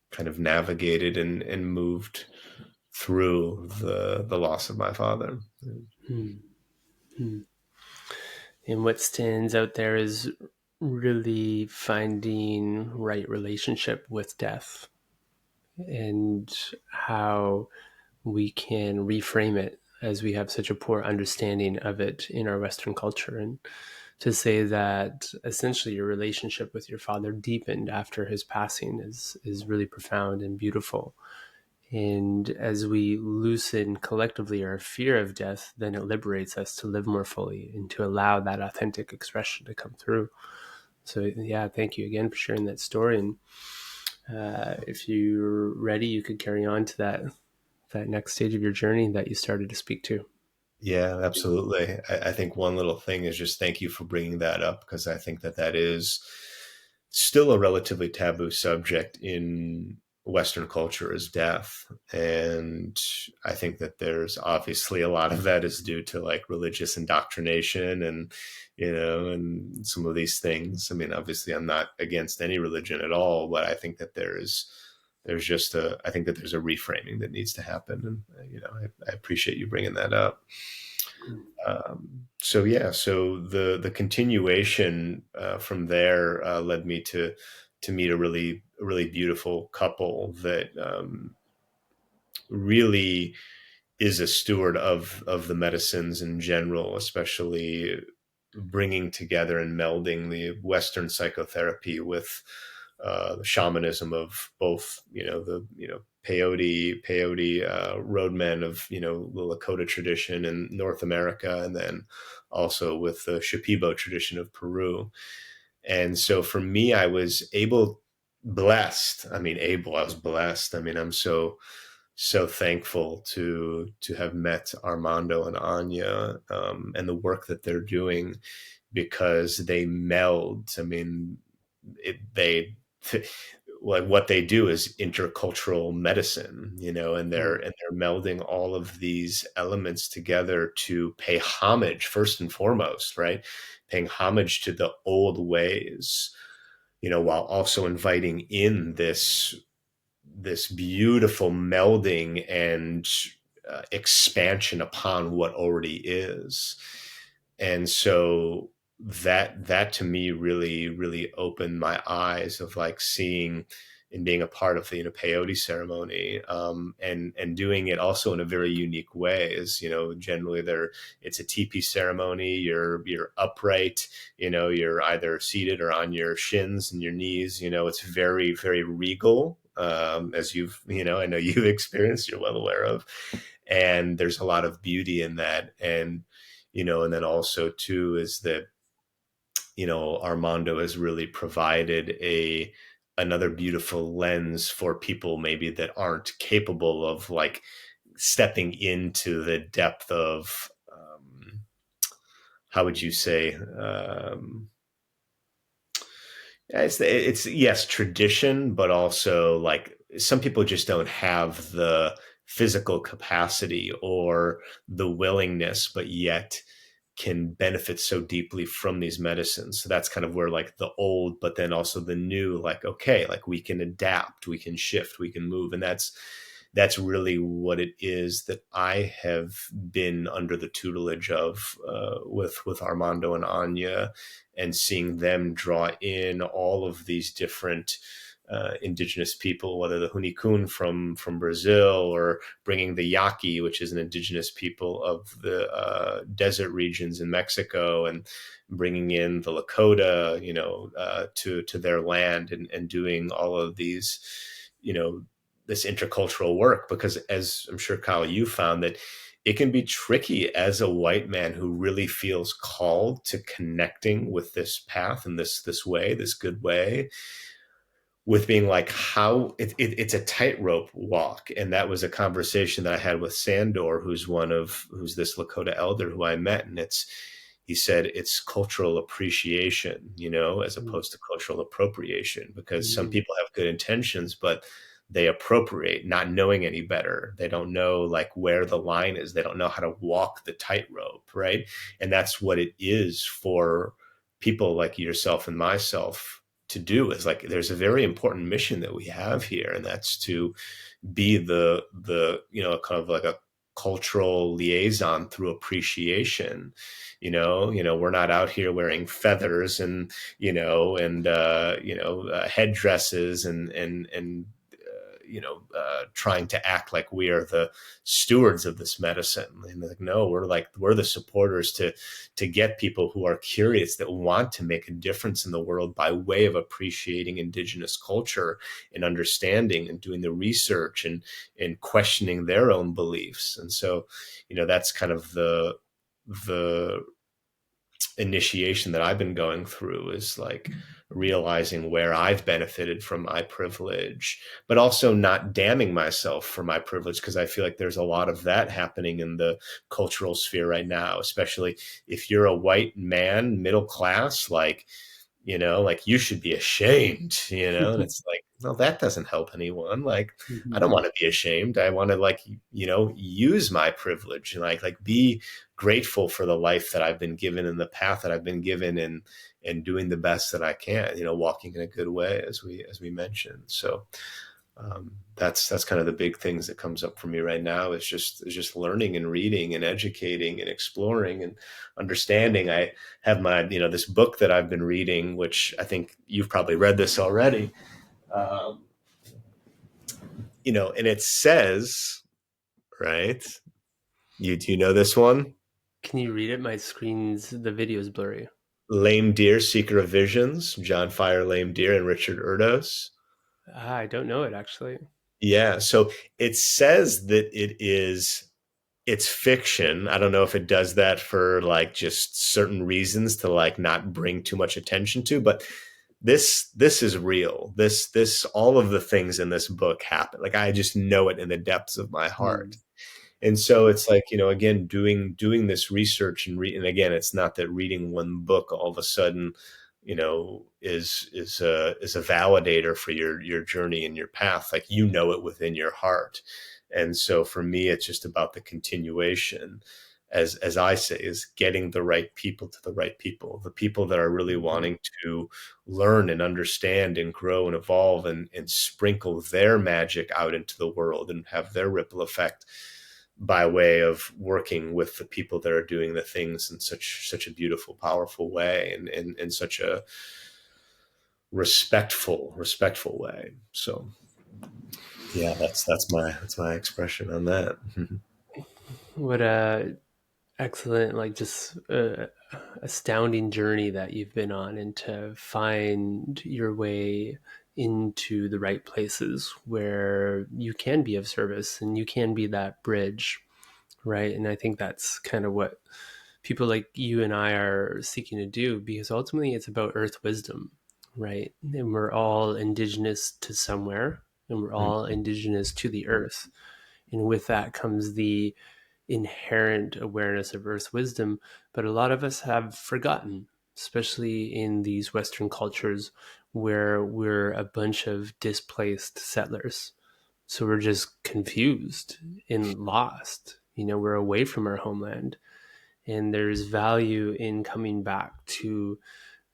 kind of navigated and moved through the loss of my father. Mm. Mm. And what stands out there is really finding right relationship with death and how we can reframe it as we have such a poor understanding of it in our Western culture. And to say that essentially your relationship with your father deepened after his passing is really profound and beautiful. And as we loosen collectively our fear of death, then it liberates us to live more fully and to allow that authentic expression to come through. So, yeah, thank you again for sharing that story. And if you're ready, you could carry on to that next stage of your journey that you started to speak to. Yeah, absolutely. I think one little thing is just thank you for bringing that up, because I think that is still a relatively taboo subject in Western culture is death. And I think that there's obviously a lot of that is due to like religious indoctrination and, and some of these things. I mean, obviously I'm not against any religion at all, but I think that I think that there's a reframing that needs to happen. And, I appreciate you bringing that up. So yeah, so the continuation from there led me to meet a really beautiful couple that really is a steward of the medicines in general, especially bringing together and melding the Western psychotherapy with the shamanism of both, the peyote roadmen of, the Lakota tradition in North America, and then also with the Shipibo tradition of Peru. And so for me, I was blessed. I was blessed. I mean, I'm so thankful to have met Armando and Anya, and the work that they're doing, because they meld. I mean, what they do is intercultural medicine, and they're melding all of these elements together to pay homage, first and foremost, right? Paying homage to the old ways, while also inviting in this beautiful melding and expansion upon what already is. And so that to me really opened my eyes of like seeing and being a part of the peyote ceremony, and doing it also in a very unique way. Is generally it's a teepee ceremony. You're upright. You're either seated or on your shins and your knees. It's very very regal, as I know you've experienced. You're well aware of, and there's a lot of beauty in that. And and then also too is that Armando has really provided another beautiful lens for people maybe that aren't capable of like stepping into the depth of how would you say it's yes, tradition, but also like some people just don't have the physical capacity or the willingness, but yet can benefit so deeply from these medicines. So that's kind of where like the old, but then also the new, like, okay, like we can adapt, we can shift, we can move. And that's really what it is that I have been under the tutelage of, with Armando and Anya, and seeing them draw in all of these different indigenous people, whether the Hunikun from Brazil, or bringing the Yaqui, which is an indigenous people of the desert regions in Mexico, and bringing in the Lakota, to their land, and doing all of these, this intercultural work. Because as I'm sure, Kyle, you found that it can be tricky as a white man who really feels called to connecting with this path and this way, this good way, with being like it's a tightrope walk. And that was a conversation that I had with Sandor, who's this Lakota elder who I met. And he said it's cultural appreciation, as opposed to cultural appropriation, because some people have good intentions, but they appropriate, not knowing any better. They don't know like where the line is. They don't know how to walk the tightrope, right? And that's what it is for people like yourself and myself to do. Is like there's a very important mission that we have here, and that's to be the kind of like a cultural liaison through appreciation. We're not out here wearing feathers and headdresses and trying to act like we are the stewards of this medicine. And like, no, we're the supporters to get people who are curious, that want to make a difference in the world by way of appreciating indigenous culture and understanding and doing the research and questioning their own beliefs. And so, that's kind of the initiation that I've been going through, is like realizing where I've benefited from my privilege, but also not damning myself for my privilege, because I feel like there's a lot of that happening in the cultural sphere right now, especially if you're a white man, middle class, like you should be ashamed, and it's like, well, that doesn't help anyone. Like, I don't Mhm. want to be ashamed. I want to, like, use my privilege and like be grateful for the life that I've been given and the path that I've been given, and doing the best that I can, walking in a good way, as we mentioned. So that's kind of the big things that comes up for me right now is just learning and reading and educating and exploring and understanding. I have my this book that I've been reading, which I think you've probably read this already. um, and it says, right, do you know this one? Can you read it? The video is blurry. Lame Deer, Seeker of Visions, John Fire Lame Deer and Richard Erdos. I don't know it actually. Yeah, so it says that it's fiction. I don't know if it does that for like just certain reasons to like not bring too much attention to, but this is real. This all of the things in this book happen. Like I just know it in the depths of my heart. Mm. And so it's like, again, doing this research and again, it's not that reading one book all of a sudden, is a validator for your journey and your path. Like, it within your heart. And so for me, it's just about the continuation, as I say, is getting the right people to the right people, the people that are really Mhm. wanting to learn and understand and grow and evolve, and sprinkle their magic out into the world and have their ripple effect by way of working with the people that are doing the things in such a beautiful, powerful way, and in such a respectful way. So yeah, that's my expression on that. What a excellent, like just astounding journey that you've been on, and to find your way into the right places where you can be of service and you can be that bridge, right? And I think that's kind of what people like you and I are seeking to do, because ultimately it's about earth wisdom, right? And we're all indigenous to somewhere, and we're all indigenous to the earth. And with that comes the inherent awareness of earth wisdom. But a lot of us have forgotten, especially in these Western cultures where we're a bunch of displaced settlers. So we're just confused and lost. We're away from our homeland. And there's value in coming back to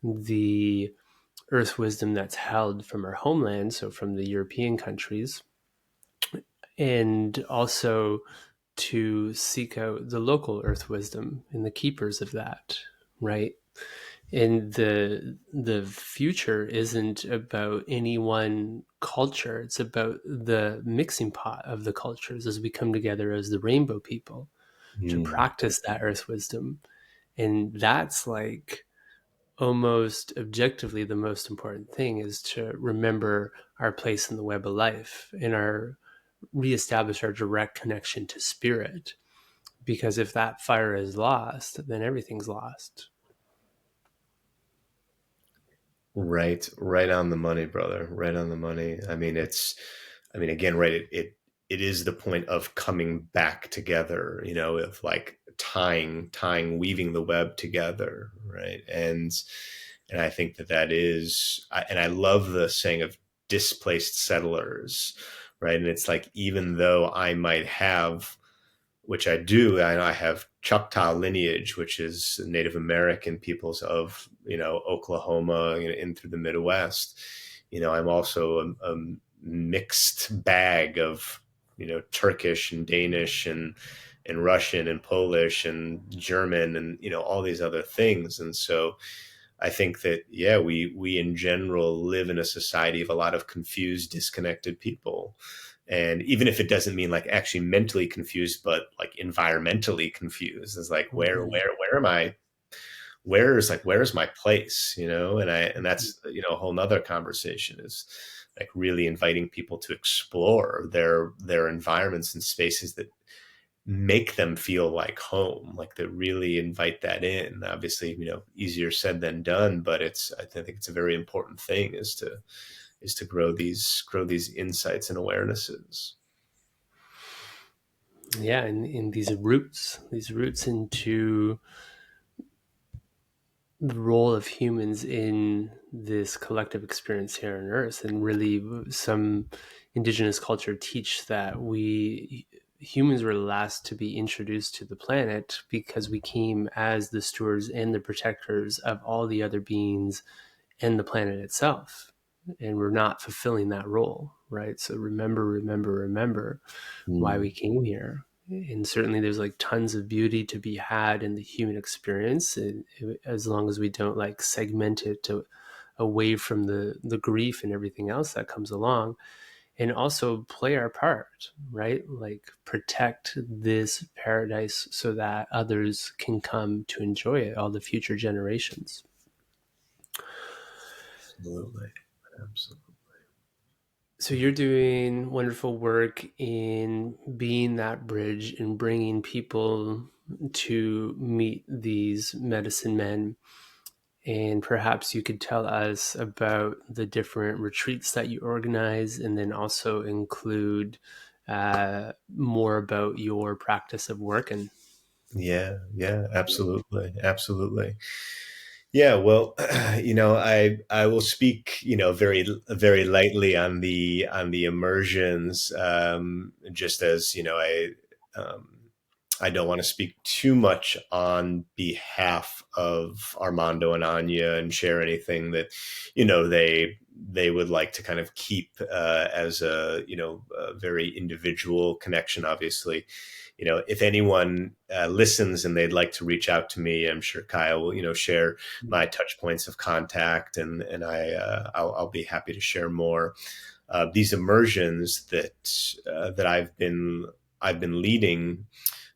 the earth wisdom that's held from our homeland, so from the European countries, and also to seek out the local earth wisdom and the keepers of that, right? And the future isn't about any one culture. It's about the mixing pot of the cultures as we come together as the rainbow people to Mm. practice that earth wisdom. And that's like almost objectively the most important thing, is to remember our place in the web of life and our reestablish our direct connection to spirit. Because if that fire is lost, then everything's lost. Right on the money, brother. Right on the money. Again, right. It is the point of coming back together, of like weaving the web together, right? And I think that is, and I love the saying of displaced settlers, right? And it's like, even though I might have, which I do. I have Choctaw lineage, which is Native American peoples of Oklahoma, in through the Midwest. I'm also a mixed bag of Turkish and Danish and Russian and Polish and German and all these other things. And so I think that, yeah, we in general live in a society of a lot of confused, disconnected people. And even if it doesn't mean like actually mentally confused, but like environmentally confused, is like, Mm-hmm. where am I? Where's my place? And that's a whole nother conversation, is like really inviting people to explore their environments and spaces that make them feel like home, like to really invite that in. Obviously, easier said than done, but I think it's a very important thing, is to grow these insights and awarenesses. Yeah, and these roots into the role of humans in this collective experience here on Earth. And really, some indigenous culture teach that we humans were the last to be introduced to the planet because we came as the stewards and the protectors of all the other beings and the planet itself. And we're not fulfilling that role, right? So remember why we Mm. came here. And certainly there's like tons of beauty to be had in the human experience, and as long as we don't like segment it to away from the grief and everything else that comes along, and also play our part, right? Like protect this paradise so that others can come to enjoy it, all the future generations. Absolutely. Absolutely. So you're doing wonderful work in being that bridge and bringing people to meet these medicine men. And perhaps you could tell us about the different retreats that you organize, and then also include more about your practice of work. And Yeah, yeah, absolutely, absolutely. Yeah, well, I will speak, very lightly on the immersions, just as um, I don't want to speak too much on behalf of Armando and Anya and share anything that, they would like to kind of keep as a very individual connection. Obviously, if anyone listens and they'd like to reach out to me, I'm sure Kyle will, share my touch points of contact, and I'll be happy to share more. These immersions that I've been leading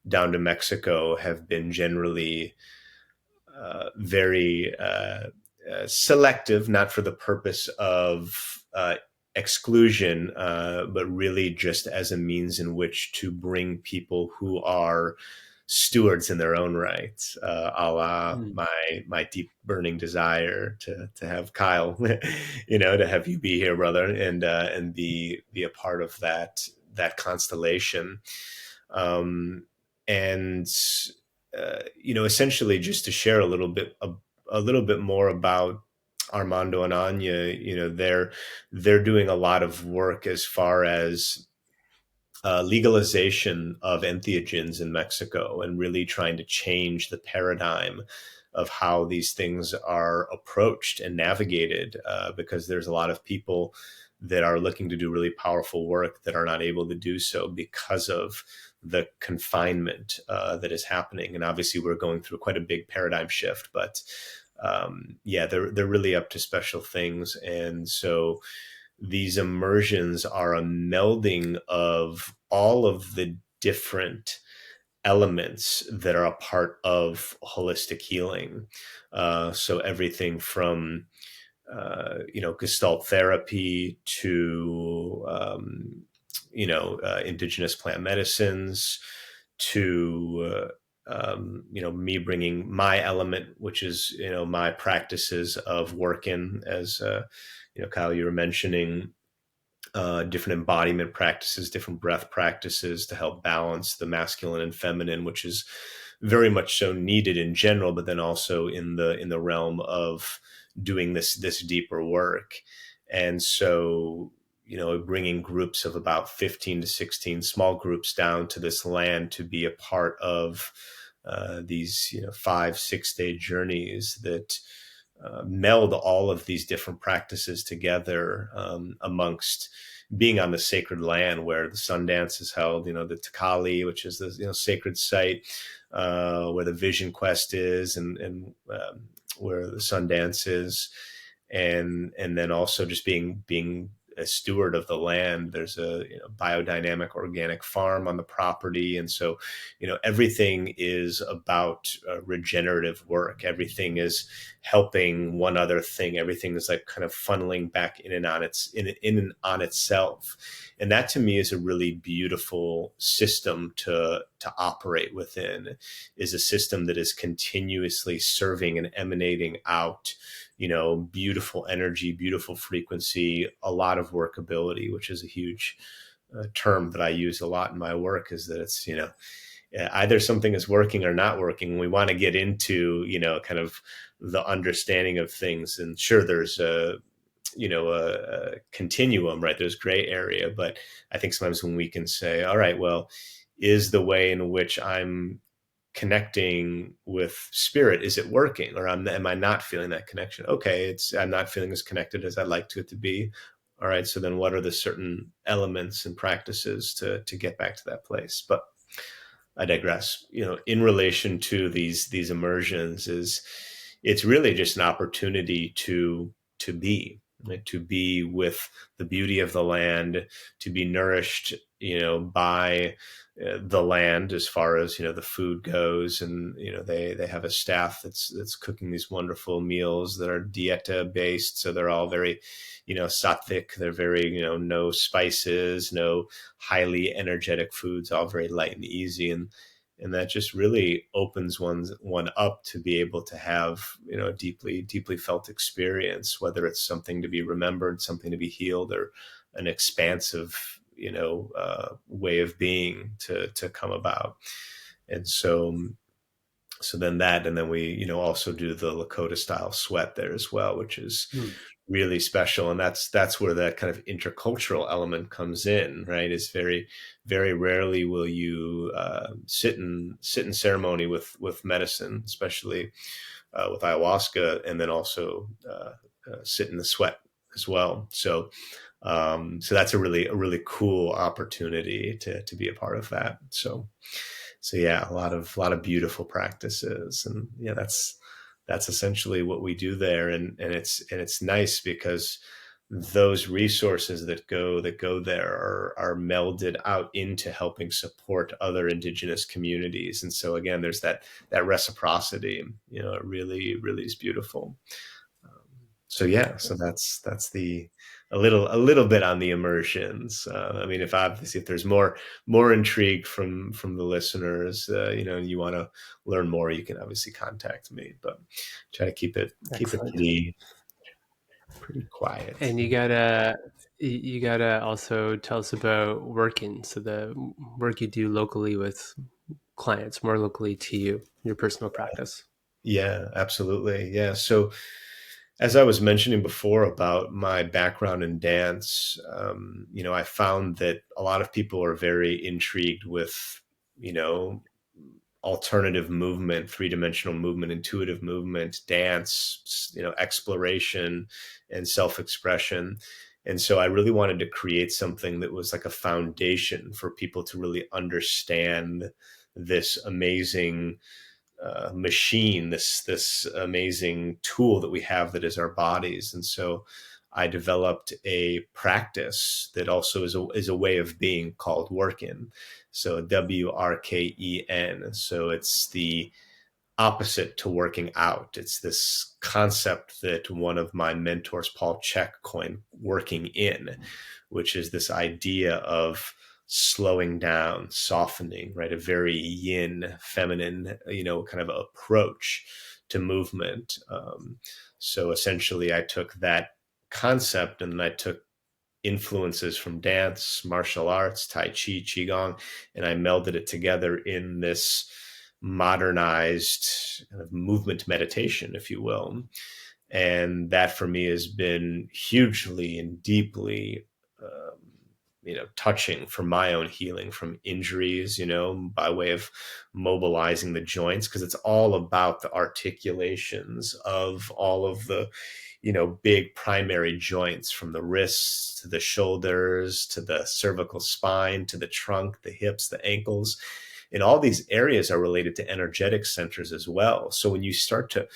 down to Mexico have been generally very selective, not for the purpose of exclusion, but really just as a means in which to bring people who are stewards in their own right, a la mm, my deep burning desire to have Kyle, to have you be here, brother, and be a part of that constellation. Um, and essentially just to share a little bit more about Armando and Anya. They're doing a lot of work as far as legalization of entheogens in Mexico, and really trying to change the paradigm of how these things are approached and navigated, because there's a lot of people that are looking to do really powerful work that are not able to do so because of the confinement that is happening. And obviously, we're going through quite a big paradigm shift, but yeah, they're really up to special things. And so these immersions are a melding of all of the different elements that are a part of holistic healing. So everything from Gestalt therapy to indigenous plant medicines to me bringing my element, which is my practices of working as Kyle, you were mentioning different embodiment practices, different breath practices to help balance the masculine and feminine, which is very much so needed in general, but then also in the realm of doing this deeper work. And so, bringing groups of about 15 to 16 small groups down to this land to be a part of these 5-6 day journeys that meld all of these different practices together, amongst being on the sacred land where the sun dance is held, the Takali, which is the sacred site, where the vision quest is, and where the sun dance is, and then also just being a steward of the land. There's a biodynamic organic farm on the property, and so everything is about regenerative work. Everything is helping one other thing. Everything is like kind of funneling back in and on itself. And that to me is a really beautiful system to operate within. Is a system that is continuously serving and emanating out beautiful energy, beautiful frequency, a lot of workability, which is a huge term that I use a lot in my work. Is that either something is working or not working. We want to get into, kind of the understanding of things. And sure, there's a continuum, right? There's gray area, but I think sometimes when we can say, all right, well, is the way in which I'm connecting with spirit, is it working, or am I not feeling that connection? Okay, I'm not feeling as connected as I'd like it to be. All right, so then what are the certain elements and practices to get back to that place? But I digress. In relation to these immersions, it's really just an opportunity to be, right? To be with the beauty of the land, to be nourished, by the land as far as the food goes, and they have a staff that's cooking these wonderful meals that are dieta based, so they're all very sattvic. They're very no spices, no highly energetic foods, all very light and easy, and that just really opens one up to be able to have a deeply felt experience, whether it's something to be remembered, something to be healed, or an expansive way of being to come about. And so then that, and then we also do the Lakota style sweat there as well, which is really special. And that's where that kind of intercultural element comes in, right? Is very, very rarely will you sit in ceremony with medicine, especially with ayahuasca, and then also sit in the sweat as well. So that's a really cool opportunity to be a part of that. So yeah, a lot of beautiful practices, and yeah, that's essentially what we do there, and it's nice because those resources that go there are melded out into helping support other indigenous communities, and so again, there's that reciprocity. It really is beautiful. So yeah, so that's a little bit on the immersions. I mean, if there's more intrigue from the listeners, and you want to learn more, you can obviously contact me. But try to keep it Excellent. pretty quiet. And you gotta also tell us about working. So the work you do locally with clients, more locally to you, your personal practice. Yeah, absolutely. Yeah. So as I was mentioning before about my background in dance, I found that a lot of people are very intrigued with, alternative movement, three-dimensional movement, intuitive movement, dance, exploration and self-expression. And so I really wanted to create something that was like a foundation for people to really understand this amazing machine, this amazing tool that we have that is our bodies. And so I developed a practice that also is a way of being called workin. So WRKEN. So it's the opposite to working out. It's this concept that one of my mentors, Paul Chek, coined working in, which is this idea of slowing down, softening, right? A very yin, feminine, kind of approach to movement. So essentially, I took that concept and then I took influences from dance, martial arts, Tai Chi, Qigong, and I melded it together in this modernized kind of movement meditation, if you will. And that for me has been hugely and deeply touching for my own healing from injuries, by way of mobilizing the joints, because it's all about the articulations of all of the, big primary joints, from the wrists to the shoulders to the cervical spine to the trunk, the hips, the ankles. And all these areas are related to energetic centers as well. So when you start to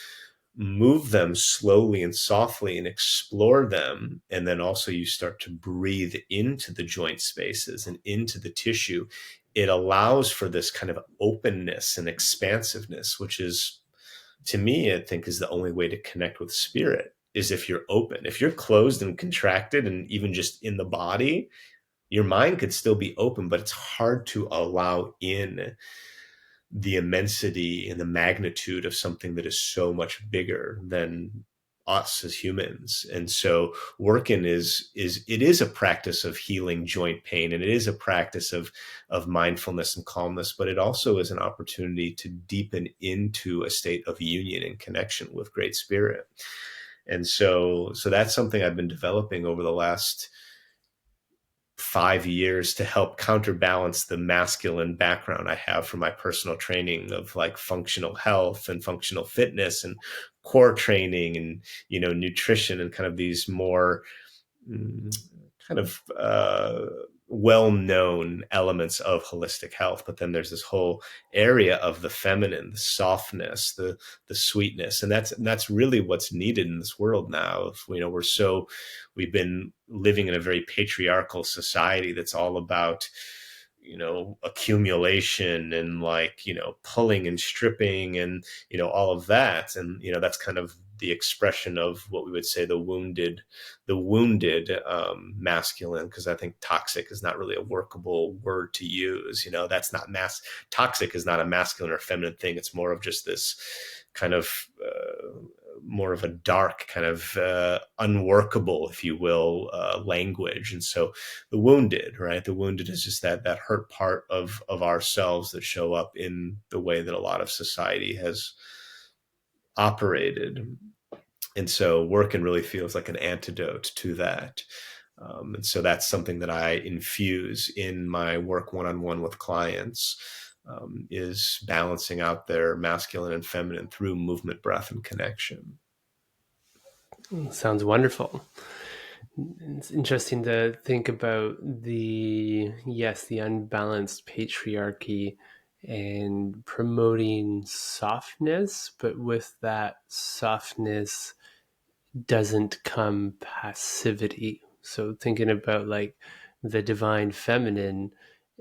move them slowly and softly and explore them, and then also you start to breathe into the joint spaces and into the tissue, it allows for this kind of openness and expansiveness, which is, to me, I think, is the only way to connect with spirit, is if you're open. If you're closed and contracted and even just in the body, your mind could still be open, but it's hard to allow in the immensity and the magnitude of something that is so much bigger than us as humans. And so working is a practice of healing joint pain, and it is a practice of mindfulness and calmness, but it also is an opportunity to deepen into a state of union and connection with Great Spirit. And so that's something I've been developing over the last 5 years to help counterbalance the masculine background I have from my personal training of like functional health and functional fitness and core training and, nutrition and kind of these more mm, kind of well-known elements of holistic health. But then there's this whole area of the feminine, the softness, the sweetness, and that's really what's needed in this world now. We've been living in a very patriarchal society that's all about accumulation and pulling and stripping and all of that. And that's kind of the expression of what we would say the wounded masculine, because I think toxic is not really a workable word to use. That's not toxic is not a masculine or feminine thing. It's more of just this kind of more of a dark kind of unworkable, if you will, language. And so the wounded, right? The wounded is just that hurt part of ourselves that show up in the way that a lot of society has operated. And so working really feels like an antidote to that. And so that's something that I infuse in my work one-on-one with clients, is balancing out their masculine and feminine through movement, breath, and connection. Sounds wonderful. It's interesting to think about the unbalanced patriarchy and promoting softness, but with that softness doesn't come passivity. So thinking about like the divine feminine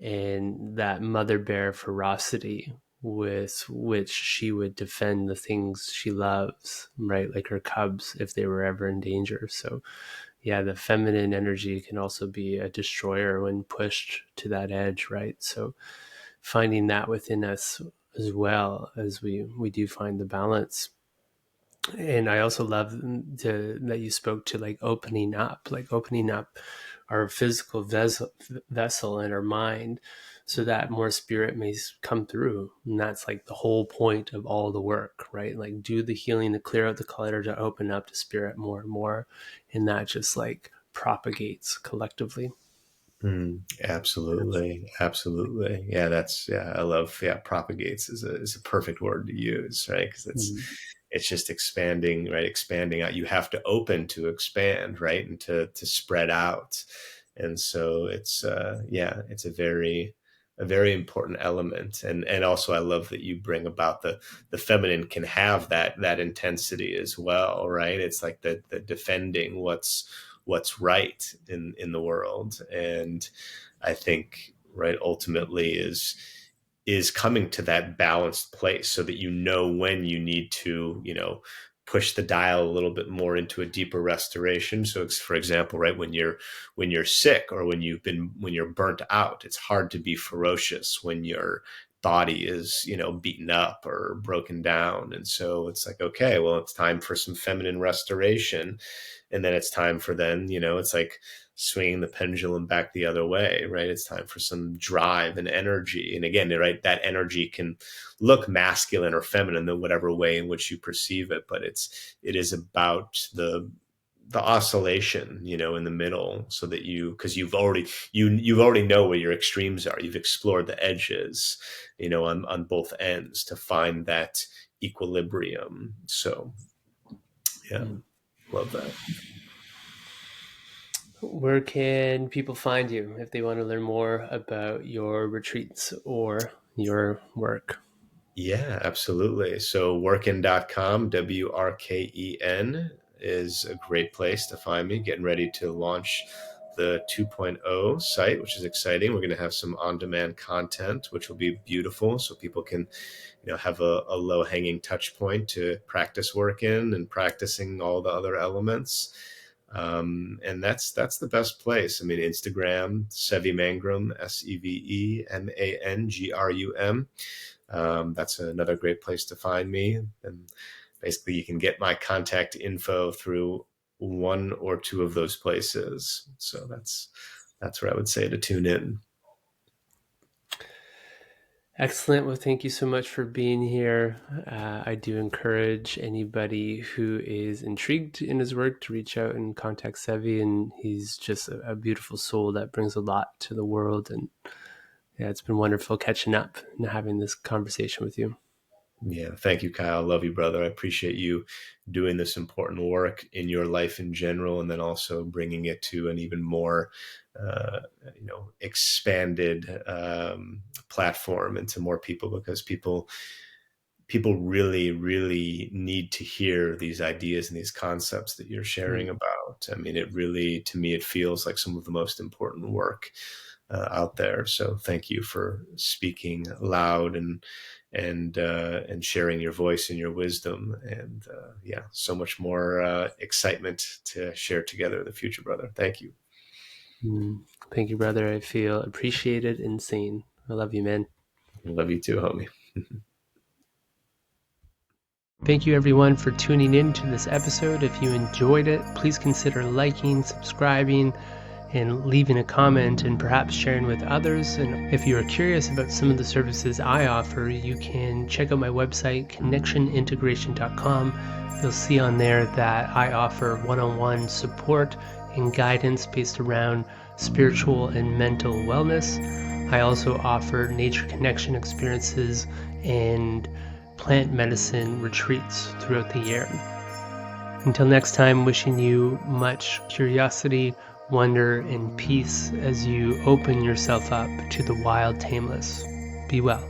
and that mother bear ferocity with which she would defend the things she loves, right? Like her cubs if they were ever in danger. So yeah, the feminine energy can also be a destroyer when pushed to that edge, right? So finding that within us as well, as we do find the balance. And I also love that you spoke to like opening up our physical vessel and our mind so that more spirit may come through. And that's like the whole point of all the work, right? Like do the healing to clear out the clutter, to open up to spirit more and more. And that just like propagates collectively. Absolutely. Absolutely. Yeah. I love, propagates is a perfect word to use, right? Because it's just expanding, right? Expanding out. You have to open to expand, right? And to spread out. And so it's it's a very important element. And also I love that you bring about the feminine can have that intensity as well, right? It's like the defending what's right in the world. And I think, right, ultimately is coming to that balanced place so that when you need to push the dial a little bit more into a deeper restoration. So it's, for example, right, when you're sick or when you're burnt out, it's hard to be ferocious when your body is beaten up or broken down. And so it's like, okay, well, it's time for some feminine restoration. And then it's time for it's like swinging the pendulum back the other way, right? It's time for some drive and energy. And again, right, that energy can look masculine or feminine in whatever way in which you perceive it, but it is about the oscillation, in the middle, so that because you've already know where your extremes are. You've explored the edges, on both ends to find that equilibrium. So yeah, love that. Where can people find you if they want to learn more about your retreats or your work? Yeah, absolutely. So worken.com, WRKEN, is a great place to find me. Getting ready to launch the 2.0 site, which is exciting. We're going to have some on-demand content, which will be beautiful, so people can have a low-hanging touch point to practice work in and practicing all the other elements. And that's the best place. I mean, Instagram, Seve Mangrum, SEVEMANGRUM. That's another great place to find me. And basically you can get my contact info through one or two of those places. So that's where I would say to tune in. Excellent. Well, thank you so much for being here. I do encourage anybody who is intrigued in his work to reach out and contact Seve, and he's just a beautiful soul that brings a lot to the world. And yeah, it's been wonderful catching up and having this conversation with you. Yeah, thank you, Kyle. Love you, brother. I appreciate you doing this important work in your life in general, and then also bringing it to an even more, expanded platform and to more people, because people really, really need to hear these ideas and these concepts that you're sharing about. I mean, it really, to me, it feels like some of the most important work out there. So thank you for speaking loud and sharing your voice and your wisdom, and so much more excitement to share together in the future, brother. Thank you. Thank you, brother. I feel appreciated and seen. I love you, man. I love you too, homie. Thank you, everyone, for tuning in to this episode. If you enjoyed it, please consider liking, subscribing, and leaving a comment, and perhaps sharing with others. And if you are curious about some of the services I offer, you can check out my website, connectionintegration.com. You'll see on there that I offer one-on-one support and guidance based around spiritual and mental wellness. I also offer nature connection experiences and plant medicine retreats throughout the year. Until next time, wishing you much curiosity, wonder, and peace as you open yourself up to the wild, tameless. Be well.